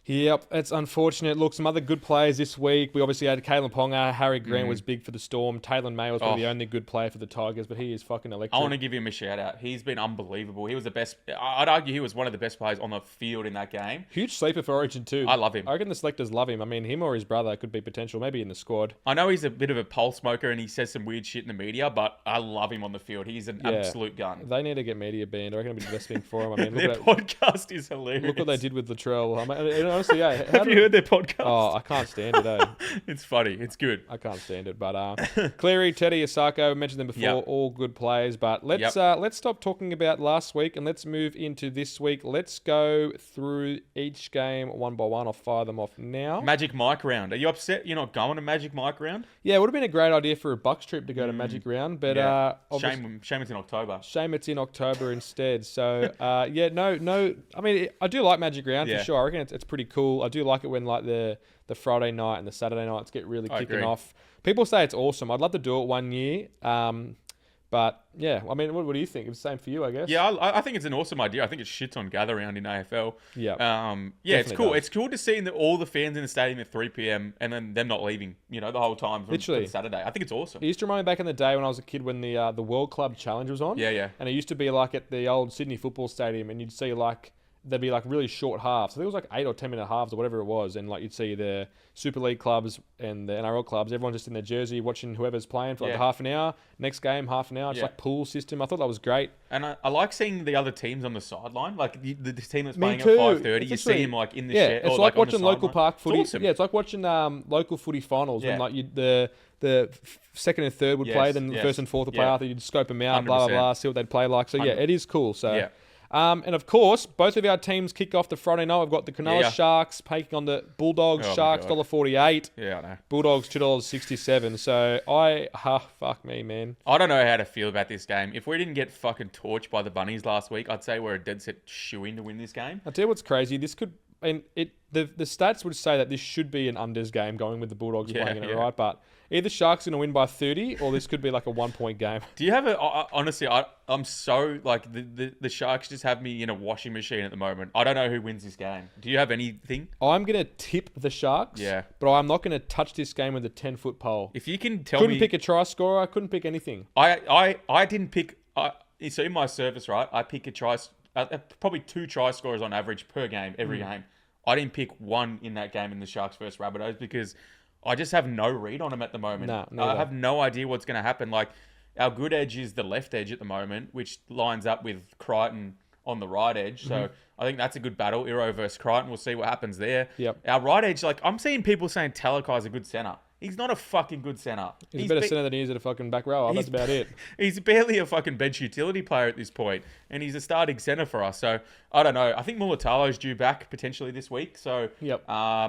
Yep, it's unfortunate. Look, some other good players this week. We obviously had Kalen Ponga. Harry Grant was big for the Storm. Taylor May was probably the only good player for the Tigers, but he is fucking electric. I want to give him a shout out. He's been unbelievable. He was the best. I'd argue he was one of the best players on the field in that game. Huge sleeper for Origin too. I love him. I reckon the selectors love him. I mean, him or his brother could be potential, maybe in the squad. I know he's a bit of a pole smoker and he says some weird shit in the media, but I love him on the field. He's an absolute gun. They need to get media banned. I reckon it'd be the best thing for him. I mean, their podcast is hilarious. Look what they did with Latrell. I mean, honestly, have you heard their podcast? Oh, I can't stand it, eh? It's funny. It's good. I can't stand it. But Cleary, Teddy, Osako, I mentioned them before, all good players. But let's stop talking about last week and let's move into this week. Let's go through each game one by one. I'll fire them off now. Magic Mike Round. Are you upset you're not going to Magic Mike Round? Yeah, it would have been a great idea for a Bucks trip to go to Magic Round, but shame it's in October. Shame it's in October instead. So no. I mean, I do like Magic Round for sure. I reckon it's pretty cool. I do like it when like the Friday night and the Saturday nights get really kicking off. People say it's awesome. I'd love to do it one year. But yeah, I mean, what do you think? It's the same for you, I guess. Yeah, I think it's an awesome idea. I think it shits on gather round in AFL. Yeah. It's cool. Does. It's cool to see all the fans in the stadium at 3 p.m. and then them not leaving, the whole time from Saturday. I think it's awesome. It used to remind me back in the day when I was a kid when the World Club Challenge was on. Yeah. And it used to be like at the old Sydney Football Stadium and you'd see like there'd be like really short halves. I think it was like 8 or 10 minute halves or whatever it was. And like you'd see the Super League clubs and the NRL clubs, everyone's just in their jersey watching whoever's playing for like half an hour. Next game, half an hour. It's like pool system. I thought that was great. And I like seeing the other teams on the sideline. Like the team that's playing too. at 5:30, you see them like in the shed. It's or like on the watching local sideline. park footy. It's awesome. Yeah, it's like watching local footy finals when like the second and third would play, then the first and fourth would play after. You'd scope them out, 100%. blah, blah, blah, see what they'd play like. So, 100%. yeah, it is cool. So, and of course, both of our teams kick off the Friday night. We've got the Cronulla Sharks taking on the Bulldogs. Sharks, $1.48. Yeah, I know. Bulldogs, $2.67. So, fuck me, man. I don't know how to feel about this game. If we didn't get fucking torched by the Bunnies last week, I'd say we're a dead set shoo-in to win this game. I'll tell you what's crazy. This could... And the stats would say that this should be an unders game going with the Bulldogs playing in it, right? But either Sharks are going to win by 30 or this could be like a 1 point game. Do you have honestly, I'm so like the Sharks just have me in a washing machine at the moment. I don't know who wins this game. Do you have anything? I'm going to tip the Sharks. Yeah. But I'm not going to touch this game with a 10-foot pole. If you can tell Couldn't pick a try scorer. I couldn't pick anything. I didn't pick. So in my service, right, I pick a try. Probably 2 try scorers on average per game, every game. I didn't pick one in that game in the Sharks versus Rabbitohs because I just have no read on them at the moment. I have no idea what's going to happen. Like, our good edge is the left edge at the moment, which lines up with Crichton on the right edge. So I think that's a good battle. Iro versus Crichton. We'll see what happens there. Yep. Our right edge, like, I'm seeing people saying Talakai's a good centre. He's not a fucking good centre. He's a better centre than he is at a fucking back row. That's about it. He's barely a fucking bench utility player at this point, and he's a starting centre for us. So, I don't know. I think Mulatalo's due back potentially this week. So,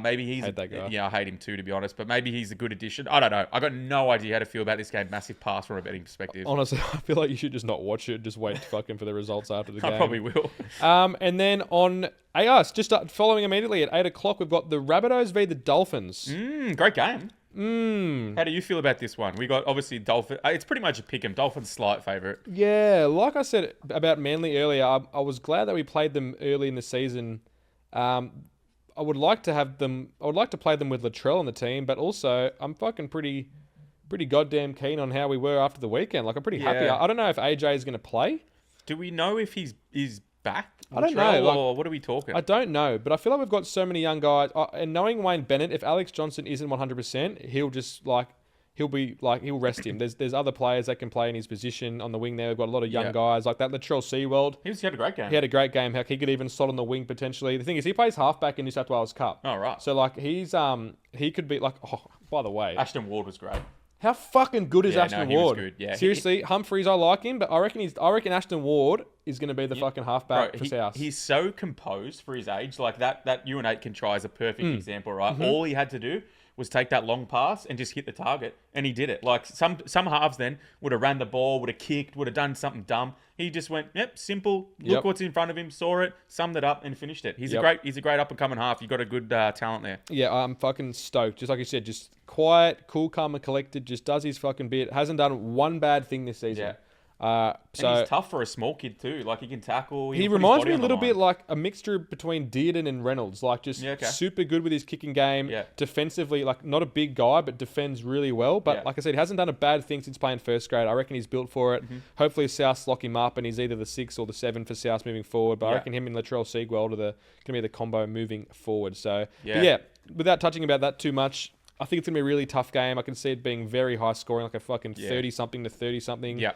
maybe he's... Hate that guy. Yeah, I hate him too, to be honest. But maybe he's a good addition. I don't know. I got no idea how to feel about this game. Massive pass from a betting perspective. Honestly, I feel like you should just not watch it. Just wait fucking for the results after the game. I probably will. And then on... just following immediately at 8 o'clock, we've got the Rabbitohs v the Dolphins. Great game. How do you feel about this one? We got obviously Dolphin. It's pretty much a pick 'em. Dolphins slight favourite. Yeah, like I said about Manly earlier, I was glad that we played them early in the season. I would like to have them. I would like to play them with Latrell on the team, but also I'm fucking pretty goddamn keen on how we were after the weekend. Like I'm pretty happy. I don't know if AJ is going to play. Do we know if he's back? I don't know. Or what are we talking? I don't know, but I feel like we've got so many young guys. And knowing Wayne Bennett, if Alex Johnson isn't 100%, he'll rest him. There's other players that can play in his position on the wing there. We've got a lot of young guys like that. Latrell Seawald. He had a great game. He had a great game. Heck, he could even slot on the wing potentially. The thing is, he plays halfback in New South Wales Cup. Oh, right. So like he could be like. Oh, by the way, Ashton Ward was great. How fucking good is Ashton Ward? He was good. Yeah. Seriously, Humphreys, I like him, but I reckon Ashton Ward is going to be the fucking halfback for South. He's so composed for his age. Like that UNH can try is a perfect example, right? All he had to do was take that long pass and just hit the target, and he did it. Like some halves then would have ran the ball, would have kicked, would have done something dumb. He just went, simple. Look what's in front of him, saw it, summed it up, and finished it. He's a great up and coming half. You got a good talent there. Yeah, I'm fucking stoked. Just like you said, just quiet, cool, calm, and collected. Just does his fucking bit. Hasn't done one bad thing this season. Yeah. So and he's tough for a small kid too. Like he can tackle. He reminds me a little bit like a mixture between Dearden and Reynolds. Like just super good with his kicking game. Yeah. Defensively, like not a big guy, but defends really well. But like I said, he hasn't done a bad thing since playing first grade. I reckon he's built for it. Hopefully South lock him up and he's either the 6 or the 7 for South moving forward. But I reckon him and Latrell Seawald are going to be the combo moving forward. So without touching about that too much, I think it's going to be a really tough game. I can see it being very high scoring, like a fucking 30-something to 30-something. Yeah.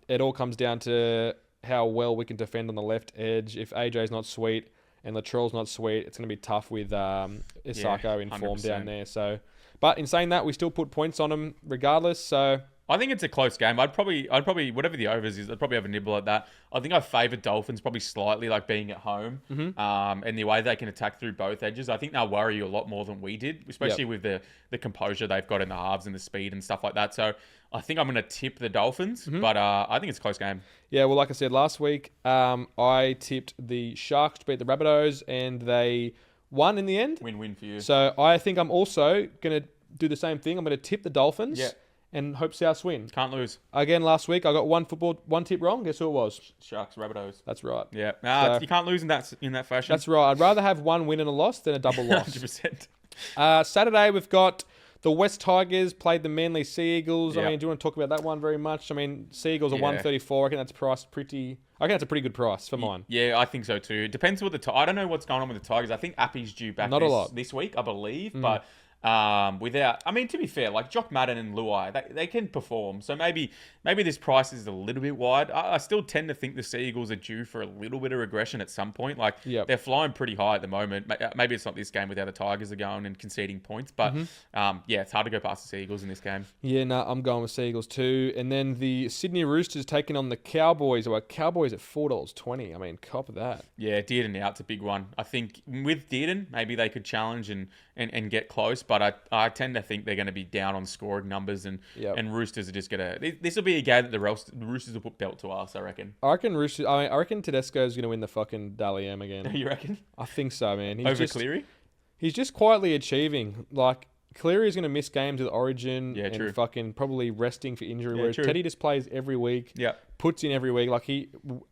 It all comes down to how well we can defend on the left edge. If AJ's not sweet and Latrell's not sweet, it's going to be tough with Isako in form 100%. Down there. So, but in saying that, we still put points on them regardless. So I think it's a close game. I'd probably whatever the overs is, I'd probably have a nibble at that. I think I favour Dolphins probably slightly, like being at home, and the way they can attack through both edges. I think they'll worry you a lot more than we did, especially with the composure they've got in the halves and the speed and stuff like that. So I think I'm going to tip the Dolphins, but I think it's a close game. Yeah, well, like I said last week, I tipped the Sharks to beat the Rabbitohs, and they won in the end. Win-win for you. So I think I'm also going to do the same thing. I'm going to tip the Dolphins. Yeah. And hope South win. Can't lose. Again, last week I got one tip wrong. Guess who it was? Sharks, Rabbitohs. That's right. Yeah. You can't lose in that fashion. That's right. I'd rather have one win and a loss than a double loss. 100%. Saturday we've got The West Tigers played the Manly Sea Eagles. Yep. I mean, do you want to talk about that one very much? I mean, Sea Eagles are Yeah. 134. I reckon that's priced pretty. I reckon that's a pretty good price for mine. Yeah, I think so too. It depends what I don't know what's going on with the Tigers. I think Appy's due back Not a lot. this week, I believe. But to be fair, like Jock Madden and Luai, they can perform. So maybe this price is a little bit wide. I still tend to think the Sea Eagles are due for a little bit of regression at some point. Like they're flying pretty high at the moment. Maybe it's not this game with how the Tigers are going and conceding points. But it's hard to go past the Sea Eagles in this game. Yeah, no, I'm going with Sea Eagles too. And then the Sydney Roosters taking on the Cowboys. Well, Cowboys at $4.20. I mean, cop that. Yeah, Dearden out's a big one. I think with Dearden, maybe they could challenge and get close. But I tend to think they're going to be down on scoring numbers, and Roosters are just going to... This will be a game that the Roosters will put belt to us, I reckon. I reckon Tedesco's going to win the fucking Dally M again. You reckon? I think so, man. Over Cleary? He's just quietly achieving. Like, Cleary's going to miss games with Origin and fucking probably resting for injury, whereas Teddy just plays every week, puts in every week. Like,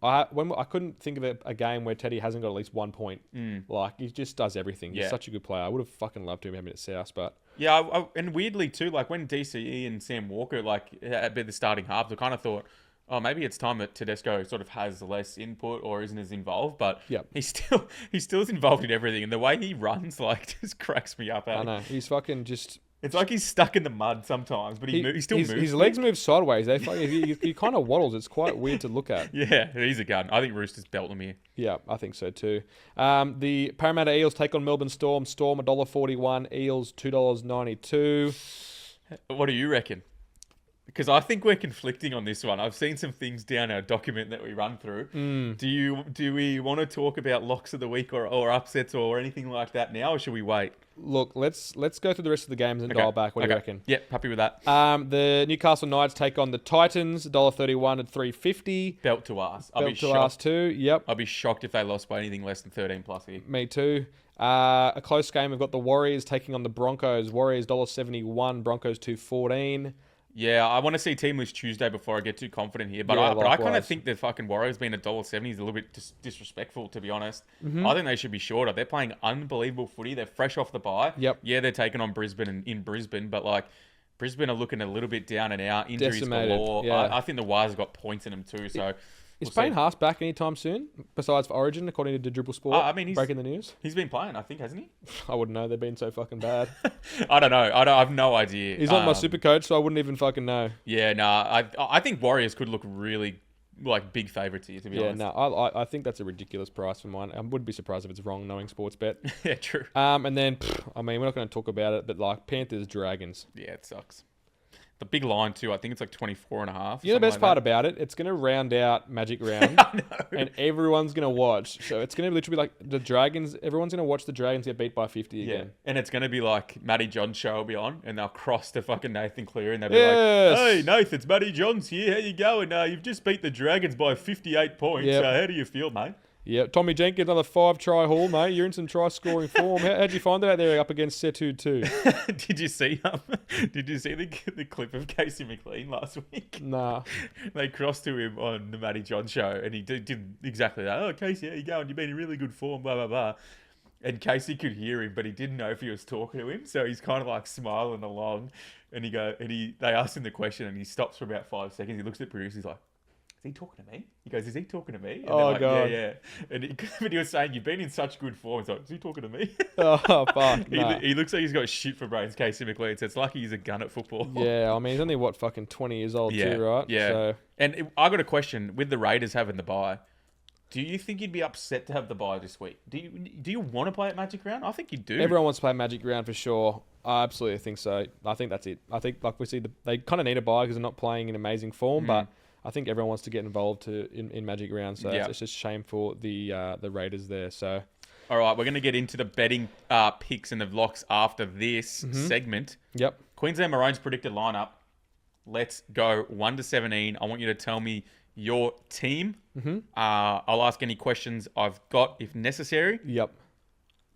I couldn't think of a game where Teddy hasn't got at least 1 point. Like, he just does everything. He's such a good player. I would have fucking loved to have him at South, but... Yeah, and weirdly too, like when DCE and Sam Walker had been the starting halves, I kind of thought, oh, maybe it's time that Tedesco sort of has less input or isn't as involved, but he's still is involved in everything, and the way he runs just cracks me up. I know, he's fucking just... It's like he's stuck in the mud sometimes, but he still moves. His legs move sideways. He kind of waddles. It's quite weird to look at. Yeah, he's a gun. I think Roosters belt him here. Yeah, I think so too. The Parramatta Eels take on Melbourne Storm. Storm $1.41. Eels $2.92. What do you reckon? Because I think we're conflicting on this one. I've seen some things down our document that we run through. Do we want to talk about locks of the week or upsets or anything like that now, or should we wait? Look, let's go through the rest of the games and dial back. What do you reckon? Yeah, happy with that. The Newcastle Knights take on the Titans, $1.31 at $3.50. Belt to us. Belt to us too. Yep. I'd be shocked if they lost by anything less than 13 plus here. Me too. A close game. We've got the Warriors taking on the Broncos. Warriors $1.71. Broncos $2.14. Yeah, I want to see Team List Tuesday before I get too confident here. But I kind of think the fucking Warriors being $1.70 is a little bit disrespectful, to be honest. I think they should be shorter. They're playing unbelievable footy. They're fresh off the bye. Yep. Yeah, they're taking on Brisbane in Brisbane, but Brisbane are looking a little bit down and out. Injuries galore. Yeah. I think the Wires have got points in them too. So is Payne Haas back anytime soon? Besides for Origin, according to Dribble Sport. I mean, he's breaking the news. He's been playing, I think, hasn't he? I wouldn't know. They've been so fucking bad. I don't know. I have no idea. He's not my super coach, so I wouldn't even fucking know. Yeah, I think Warriors could look really big favourites here, to be honest. Yeah, I think that's a ridiculous price for mine. I wouldn't be surprised if it's wrong, knowing sports bet. Yeah, true. And then, we're not going to talk about it, but Panthers, Dragons. Yeah, it sucks. The big line too, I think it's 24.5. You know the best part about it? It's going to round out Magic Round. And everyone's going to watch. So it's going to literally be like the Dragons. Everyone's going to watch the Dragons get beat by 50 again. Yeah. And it's going to be like Matty John's show will be on, and they'll cross to fucking Nathan Cleary, and they'll be like, hey, Nathan, it's Matty John's here. How you going? You've just beat the Dragons by 58 points. Yep. How do you feel, mate? Yeah, Tommy Jenkins, another 5-try haul, mate. You're in some try-scoring form. How'd you find it out there up against Setu too? Did you see the clip of Casey McLean last week? Nah. They crossed to him on the Matty John show, and he did exactly that. Oh, Casey, how you going? You've been in really good form, blah, blah, blah. And Casey could hear him, but he didn't know if he was talking to him, so he's kind of smiling along. And they asked him the question, and he stops for about 5 seconds. He looks at producer, he's like, is he talking to me? He goes, is he talking to me? And God. Yeah. And he was saying, you've been in such good form. He's like, is he talking to me? Oh, fuck. Nah. He looks like he's got shit for brains, Casey McLean. So it's lucky he's a gun at football. Yeah, I mean, he's only, fucking 20 years old too, right? Yeah. So. And I got a question. With the Raiders having the bye, do you think you'd be upset to have the bye this week? Do you want to play at Magic Round? I think you do. Everyone wants to play Magic Round for sure. I absolutely think so. I think that's it. I think, we see, they kind of need a bye because they're not playing in amazing form, but I think everyone wants to get involved in Magic Round, so it's just a shame for the Raiders there. So, all right, we're going to get into the betting picks and the locks after this segment. Yep. Queensland Maroons predicted lineup. Let's go 1 to 17. I want you to tell me your team. I'll ask any questions I've got if necessary. Yep.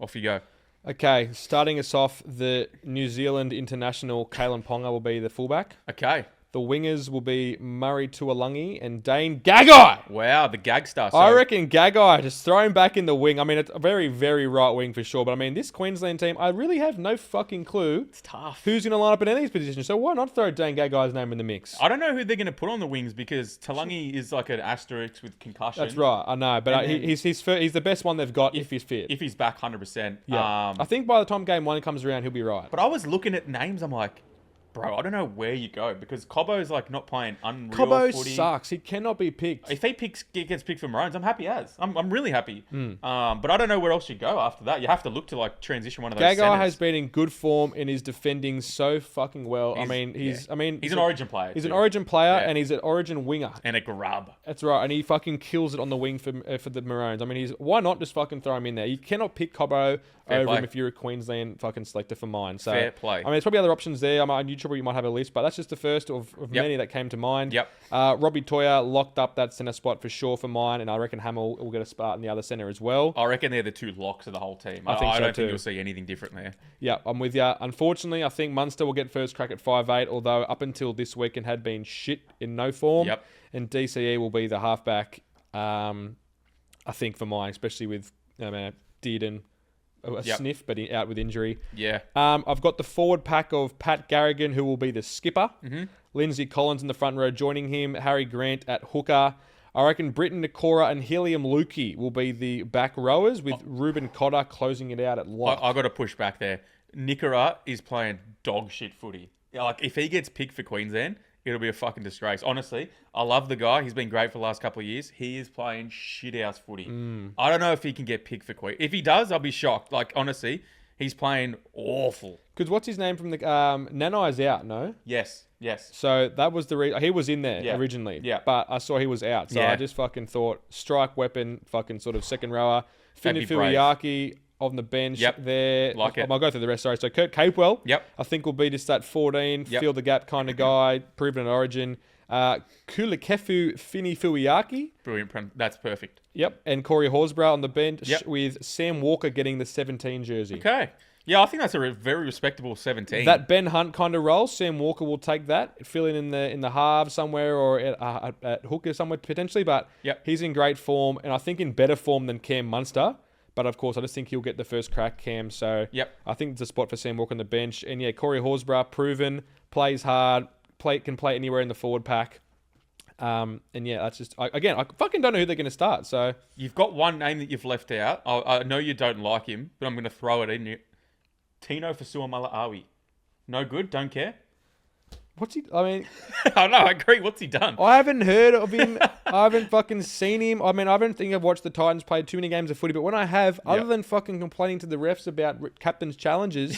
Off you go. Okay, starting us off, the New Zealand international Kalen Ponga will be the fullback. Okay. The wingers will be Murray Tuolangi and Dane Gagai. Wow, the gag star. I reckon Gagai, just throw him back in the wing. I mean, it's a very, very right wing for sure. But I mean, this Queensland team, I really have no fucking clue. It's tough. Who's going to line up in any of these positions? So why not throw Dane Gagai's name in the mix? I don't know who they're going to put on the wings because Talangi is like an asterisk with concussion. That's right. I know, but he's the best one they've got if he's fit. If he's back 100%. Yeah. I think by the time game 1 comes around, he'll be right. But I was looking at names. I'm like, bro, I don't know where you go because Cobbo's like not playing unreal Cobbo footy. sucks. He cannot be picked. If he gets picked for Maroons, I'm happy as. I'm really happy. But I don't know where else you go after that. You have to look to like transition one of those. Gagai has been in good form and is defending so fucking well. He's an Origin player. He's an Origin player and he's an Origin winger and a grub. That's right, and he fucking kills it on the wing for the Maroons. I mean, why not just fucking throw him in there? You cannot pick Cobbo over him if you're a Queensland fucking selector for mine. So fair play. I mean, there's probably other options there. You might have a list, but that's just the first of many that came to mind. Yep. Robbie Toya locked up that centre spot for sure for mine, and I reckon Hamill will get a spot in the other centre as well. I reckon they're the two locks of the whole team. I don't think you'll see anything different there. Yeah, I'm with you. Unfortunately, I think Munster will get first crack at 5'8", although up until this weekend had been shit in no form. Yep. And DCE will be the halfback, I think, for mine, especially with Dearden. Sniff, but out with injury. Yeah. I've got the forward pack of Pat Garrigan, who will be the skipper. Mm-hmm. Lindsay Collins in the front row joining him. Harry Grant at hooker. I reckon Britton Nakora and Helium Lukey will be the back rowers, with Ruben Cotter closing it out at lock. I got to push back there. Nikora is playing dog shit footy. Like, if he gets picked for Queensland, it'll be a fucking disgrace. Honestly, I love the guy. He's been great for the last couple of years. He is playing shit-house footy. I don't know if he can get picked for Queen. If he does, I'll be shocked. Like, honestly, he's playing awful. Because what's his name from the... Nanai's out, no? Yes. So that was the reason... He was in there originally. Yeah. But I saw he was out. So I just fucking thought, strike weapon, fucking sort of second rower. Fini Fuiaki on the bench there. Like it. I'll go through the rest. Sorry. So Kurt Capewell, I think will be just that 14, fill the gap kind of guy, proven at Origin. Kulakefu Fini Fuiaki. Brilliant. That's perfect. Yep. And Corey Horsburgh on the bench with Sam Walker getting the 17 jersey. Okay. Yeah, I think that's a very respectable 17. That Ben Hunt kind of role, Sam Walker will take that, fill in the halves somewhere or at hooker somewhere potentially. But he's in great form, and I think in better form than Cam Munster. But of course, I just think he'll get the first crack, Cam. So I think it's a spot for Sam Walker on the bench. And Corey Horsburgh, proven, plays hard, can play anywhere in the forward pack. That's just I fucking don't know who they're going to start. So you've got one name that you've left out. I know you don't like him, but I'm going to throw it in you. Tino Fasuamala-Awi. No good. Don't care. What's he? I mean, I know. I agree. What's he done? I haven't heard of him. I haven't fucking seen him. I mean, I don't think I've watched the Titans play too many games of footy, but when I have, other than fucking complaining to the refs about captain's challenges,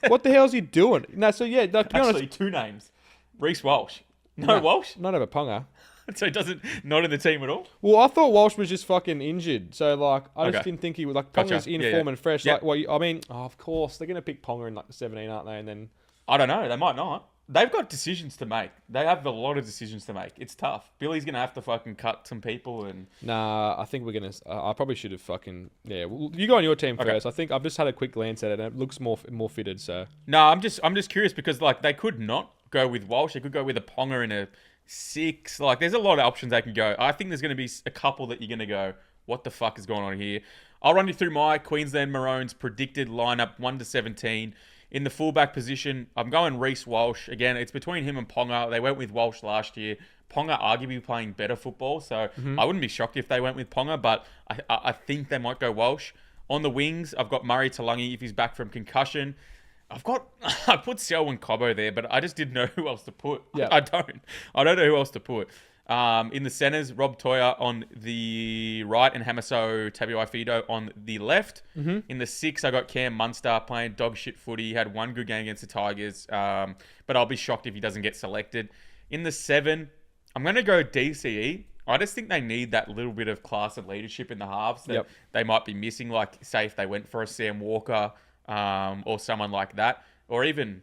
what the hell is he doing? No, so to be Actually, honest, two names. Reece Walsh. No Walsh? Not over Ponga. So he not in the team at all? Well, I thought Walsh was just fucking injured. So, I just didn't think he was... Ponga's in form and fresh. Yep. Of course, they're going to pick Ponga in the 17, aren't they? And then... I don't know. They might not. They've got decisions to make. They have a lot of decisions to make. It's tough. Billy's going to have to fucking cut some people and... Nah, I think we're going to... I probably should have fucking... Yeah, well, you go on your team first. I think I've just had a quick glance at it and it looks more fitted, so... No, I'm just curious because, they could not go with Walsh. They could go with a Ponga in a 6. There's a lot of options they can go. I think there's going to be a couple that you're going to go, what the fuck is going on here? I'll run you through my Queensland Maroons predicted lineup 1 to 17. In the fullback position, I'm going Reece Walsh. Again, it's between him and Ponga. They went with Walsh last year. Ponga arguably playing better football, so I wouldn't be shocked if they went with Ponga, but I think they might go Walsh. On the wings, I've got Murray Talangi if he's back from concussion. I put Selwyn Cobbo there, but I just didn't know who else to put. Yeah. I don't know who else to put. In the centres, Rob Toya on the right and Hamaso Tabuai-Fidow on the left. In the 6, I got Cam Munster playing dog shit footy. He had one good game against the Tigers, but I'll be shocked if he doesn't get selected. In the 7, I'm going to go DCE. I just think they need that little bit of class and leadership in the halves that they might be missing. Say if they went for a Sam Walker or someone like that, or even...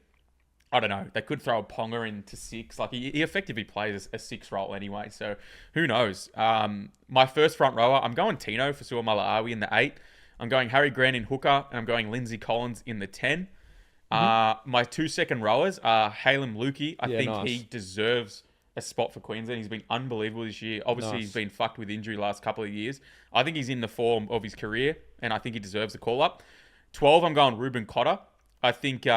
I don't know. They could throw a Ponga into 6. He effectively plays a 6 role anyway, so who knows? My first front rower, I'm going Tino Fasuamala-Awi in the 8. I'm going Harry Grant in hooker, and I'm going Lindsay Collins in the 10. My 2 second rowers are Halem Lukey. I think nice. he deserves a spot for Queensland. He's been unbelievable this year. Obviously, he's been fucked with injury last couple of years. I think he's in the form of his career, and I think he deserves a call-up. 12, I'm going Ruben Cotter. I think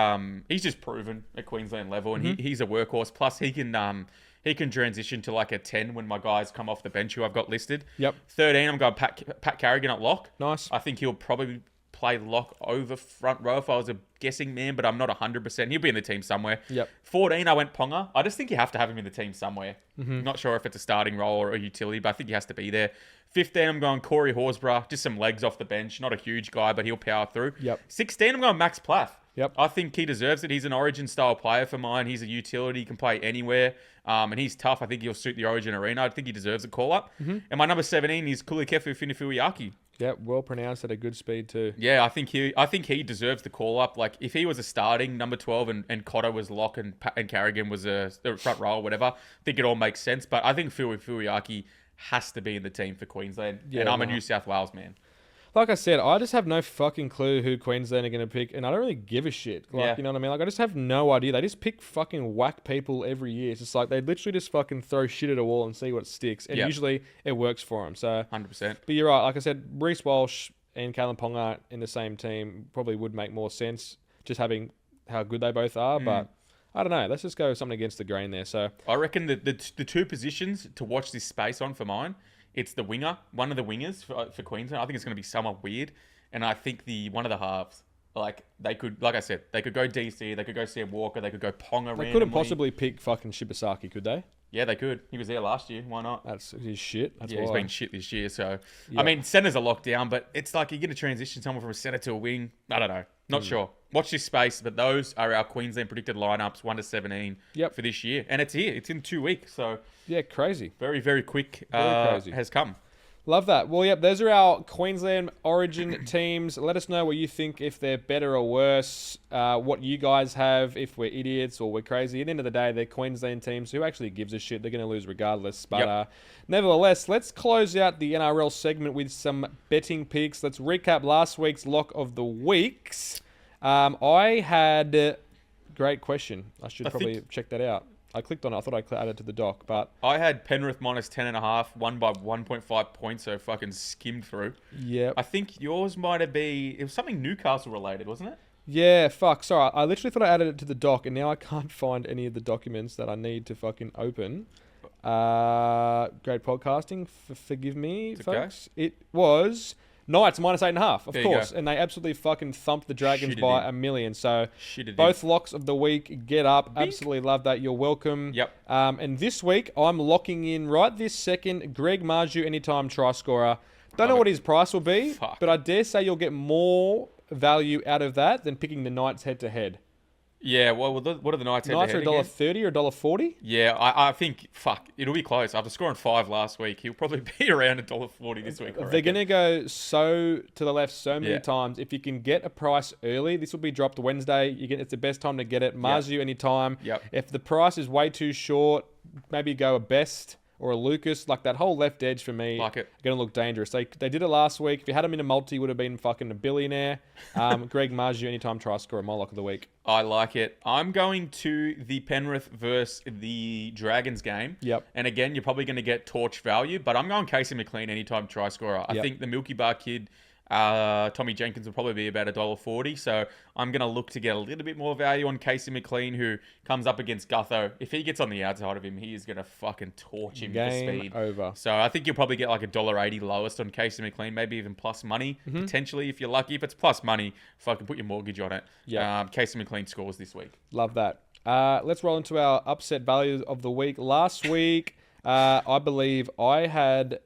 he's just proven at Queensland level, and he's a workhorse. Plus, he can transition to like a 10 when my guys come off the bench who I've got listed. Yep. 13, I'm going Pat Carrigan at lock. Nice. I think he'll probably play lock over front row if I was a guessing man, but I'm not 100%. He'll be in the team somewhere. Yep. 14, I went Ponga. I just think you have to have him in the team somewhere. Not sure if it's a starting role or a utility, but I think he has to be there. 15, I'm going Corey Horsburgh. Just some legs off the bench. Not a huge guy, but he'll power through. Yep. 16, I'm going Max Plath. Yep. I think he deserves it. He's an Origin style player for mine. He's a utility. He can play anywhere. And he's tough. I think he'll suit the Origin arena. I think he deserves a call up. And my number 17 is Kulikefu Finifuyaki. Yeah, well pronounced at a good speed too. Yeah, I think he deserves the call up. Like if he was a starting number 12 and Cotter was lock and Carrigan was a front row or whatever, I think it all makes sense. But I think Finifuyaki has to be in the team for Queensland. Yeah, and I'm a New South Wales man. Like I said, I just have no fucking clue who Queensland are going to pick, and I don't really give a shit. Like, you know what I mean? Like, I just have no idea. They just pick fucking whack people every year. It's just like they literally just fucking throw shit at a wall and see what sticks, and usually it works for them. So 100%. But you're right. Like I said, Reece Walsh and Callum Ponga in the same team probably would make more sense, just having how good they both are. But I don't know. Let's just go something against the grain there. So I reckon the two positions to watch this space on for mine. It's the winger, one of the wingers for Queensland. I think it's going to be somewhat weird. And I think one of the halves, like I said, they could go DC, they could go Sam Walker, they could go Ponga randomly. They couldn't possibly pick fucking Shibasaki, could they? Yeah, they could. He was there last year. Why not? That's his shit. That's he's why. been shit this year. So, I mean, centers are locked down, but it's like you're going to transition someone from a center to a wing. I don't know. Not sure. Watch this space, but those are our Queensland predicted lineups, 1 to 17 for this year. And it's here. It's in 2 weeks. So, yeah, crazy. Very, very quick Crazy. has come. Love that. Well, yep, those are our Queensland Origin teams. Let us know what you think, if they're better or worse, what you guys have, if we're idiots or we're crazy. At the end of the day, they're Queensland teams. Who actually gives a shit? They're going to lose regardless. But nevertheless, let's close out the NRL segment with some betting picks. Let's recap last week's lock of the weeks. I had... Great question. I should probably check that out. I clicked on it. I thought I added to the doc, but... I had Penrith minus 10.5, won by 1.5 points, so fucking skimmed through. Yeah. I think yours might have been... It was something Newcastle related, wasn't it? Yeah, fuck. Sorry, I literally thought I added it to the doc, and now I can't find any of the documents that I need to fucking open. Great podcasting. Forgive me, folks. Okay. It was... Knights minus 8.5, of course. And they absolutely fucking thumped the Dragons by a million. So both locks of the week, get up. Big. Absolutely love that. You're welcome. Yep. And this week, I'm locking in right this second Greg Marju anytime try scorer. Don't know what his price will be, but I dare say you'll get more value out of that than picking the Knights head to head. Yeah, well, what are the Knights head to head? Knights are $1.30 or $1.40? Yeah, I think, it'll be close. After scoring 5 last week, he'll probably be around $1.40 this week. They're going to go so to the left so many times. If you can get a price early, this will be dropped Wednesday. It's the best time to get it. Marzu anytime. Yep. If the price is way too short, maybe go a Best or a Lucas. Like that whole left edge for me, like it. Going to look dangerous. They did it last week. If you had him in a multi, would have been fucking a billionaire. Greg Marju anytime try scorer, my lock of the week. I like it. I'm going to the Penrith versus the Dragons game. Yep. And again, you're probably going to get torch value, but I'm going Casey McLean anytime try scorer. I think the Milky Bar kid, Tommy Jenkins, will probably be about $1.40. So I'm going to look to get a little bit more value on Casey McLean, who comes up against Gutho. If he gets on the outside of him, he is going to fucking torch him for speed. Over. So I think you'll probably get like $1.80 lowest on Casey McLean, maybe even plus money, potentially, if you're lucky. If it's plus money, fucking put your mortgage on it. Yeah. Casey McLean scores this week. Love that. Let's roll into our upset value of the week. Last week, I believe I had...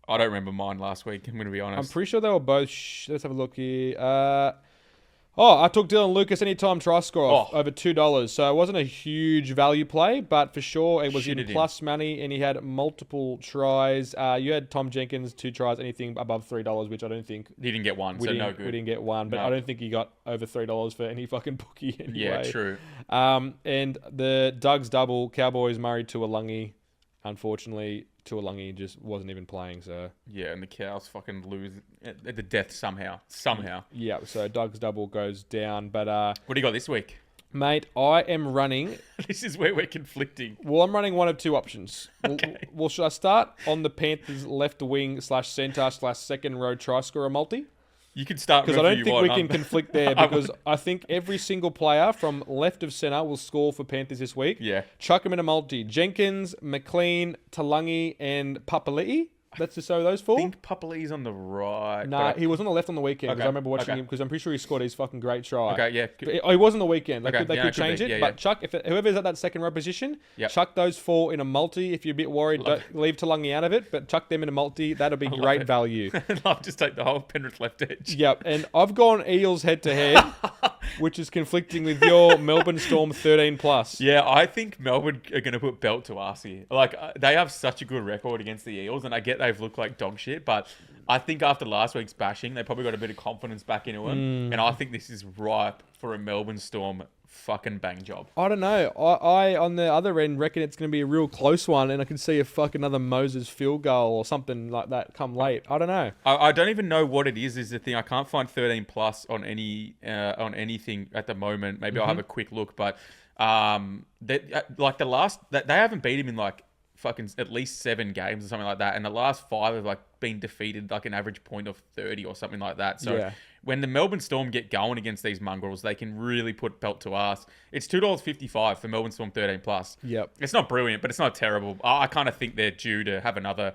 I don't remember mine last week, I'm going to be honest. I'm pretty sure they were both... let's have a look here. I took Dylan Lucas anytime try score over $2. So it wasn't a huge value play, but for sure it was in plus money, and he had multiple tries. You had Tom Jenkins, 2 tries, anything above $3, which I don't think... He didn't get one, so no good. We didn't get one, but I don't think he got over $3 for any fucking bookie anyway. Yeah, true. And the Doug's double, Cowboys, Murray to Alungi, unfortunately... Tuolungi just wasn't even playing. So Yeah, and the Cows fucking lose at the death somehow. yeah, so Doug's double goes down. But What do you got this week? mate, I am running. This is where we're conflicting. Well, I'm running one of two options. Okay. Well, should I start on the Panthers left wing / centre / second row try scorer multi? You can start Because I don't think we can conflict there because I think every single player from left of centre will score for Panthers this week. Yeah. Chuck them in a multi. Jenkins, McLean, Talangi, and Papali'i. That's just so those four? I think Papali's on the right. Nah, he was on the left on the weekend because Okay, I remember watching okay. him because I'm pretty sure he scored his fucking great try. Okay, yeah. But he was on the weekend. They Okay, could, they yeah, could it could change be. it. Yeah, but yeah. Chuck, whoever's at that second row position, Yep. chuck those four in a multi. If you're a bit worried, don't leave Talangi out of it, but chuck them in a multi. That'll be great it. value. I'll just take the whole Penrith left edge. Yep, and I've gone Eels head to head, which is conflicting with your Melbourne Storm 13 plus. Yeah, I think Melbourne are going to put belt to us here. Like, they have such a good record against the Eels, and I get they've looked like dog shit, but I think after last week's bashing, they probably got a bit of confidence back into them, and I think this is ripe for a Melbourne Storm fucking bang job. I don't know. I on the other end reckon it's going to be a real close one, and I can see a fucking another Moses field goal or something like that come late. I don't know. I don't even know what it is the thing. I can't find 13 plus on anything at the moment. Maybe I'll have a quick look, but they haven't beat him in like fucking at least 7 games or something like that, and the last 5 have like been defeated like an average point of 30 or something like that. So Yeah. when the Melbourne Storm get going against these mongrels, they can really put belt to us. It's $2.55 for Melbourne Storm 13 plus. Yep. It's not brilliant, but it's not terrible. I kind of think they're due to have another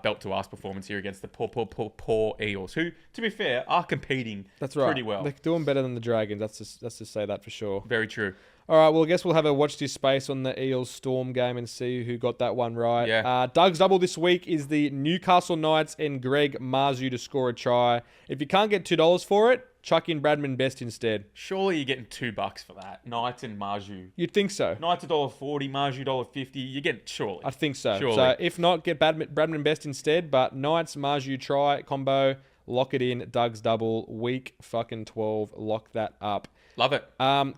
belt to us performance here against the poor Eels, who, to be fair, are competing That's right. pretty well. They're doing better than the Dragons. Let's just say that for sure. Very true. All right, well, I guess we'll have a watch this space on the Eels Storm game and see who got that one right. Yeah. Doug's double this week is the Newcastle Knights and Greg Marzu to score a try. If you can't get $2 for it, chuck in Bradman Best instead. Surely you're getting $2 for that. Knights and Marju. You'd think so. Knights $1.40, Marju $1.50. You get surely. I think so. Surely. So if not, get Bradman Best instead. But Knights, Marzu try combo, lock it in. Doug's double, week fucking 12. Lock that up. Love it.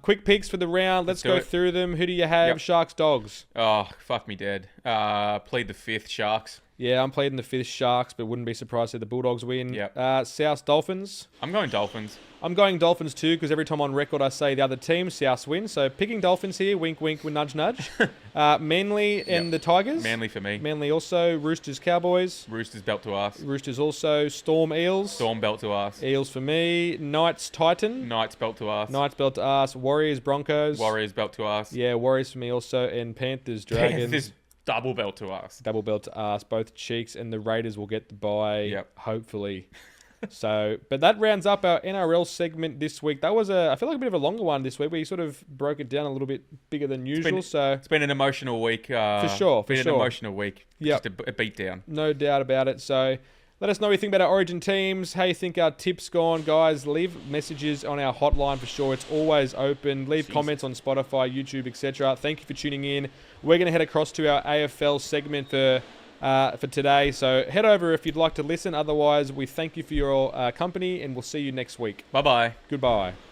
Quick picks for the round. Let's do go it. through them. Who do you have? Yep. Sharks, Dogs. Oh, fuck me dead. Plead the 5th, Sharks. Yeah, I'm pleading the 5th Sharks, but wouldn't be surprised if the Bulldogs win. Yep. South Dolphins. I'm going Dolphins. I'm going Dolphins too, because every time on record I say the other team, South win. So picking Dolphins here, wink, wink, nudge, nudge. Manly and the Tigers. Manly for me. Manly also. Roosters, Cowboys. Roosters belt to us. Roosters also. Storm, Eels. Storm belt to us. Eels for me. Knights, Titan. Knights belt to us. Knights belt to us. Warriors, Broncos. Warriors belt to us. Yeah, Warriors for me also. And Panthers, Dragons. Panthers double belt to us. Double belt to us, both cheeks, and the Raiders will get the bye, Yep. hopefully. So, but that rounds up our NRL segment this week. That was I feel like a bit of a longer one this week. We sort of broke it down a little bit bigger than usual. It's been an emotional week. For sure. An emotional week. Yep. Just a beat down. No doubt about it. So, let us know what you think about our Origin teams. How you think our tips gone, guys. Leave messages on our hotline for sure. It's always open. Leave comments on Spotify, YouTube, etc. Thank you for tuning in. We're going to head across to our AFL segment for today. So head over if you'd like to listen. Otherwise, we thank you for your company and we'll see you next week. Bye-bye. Goodbye.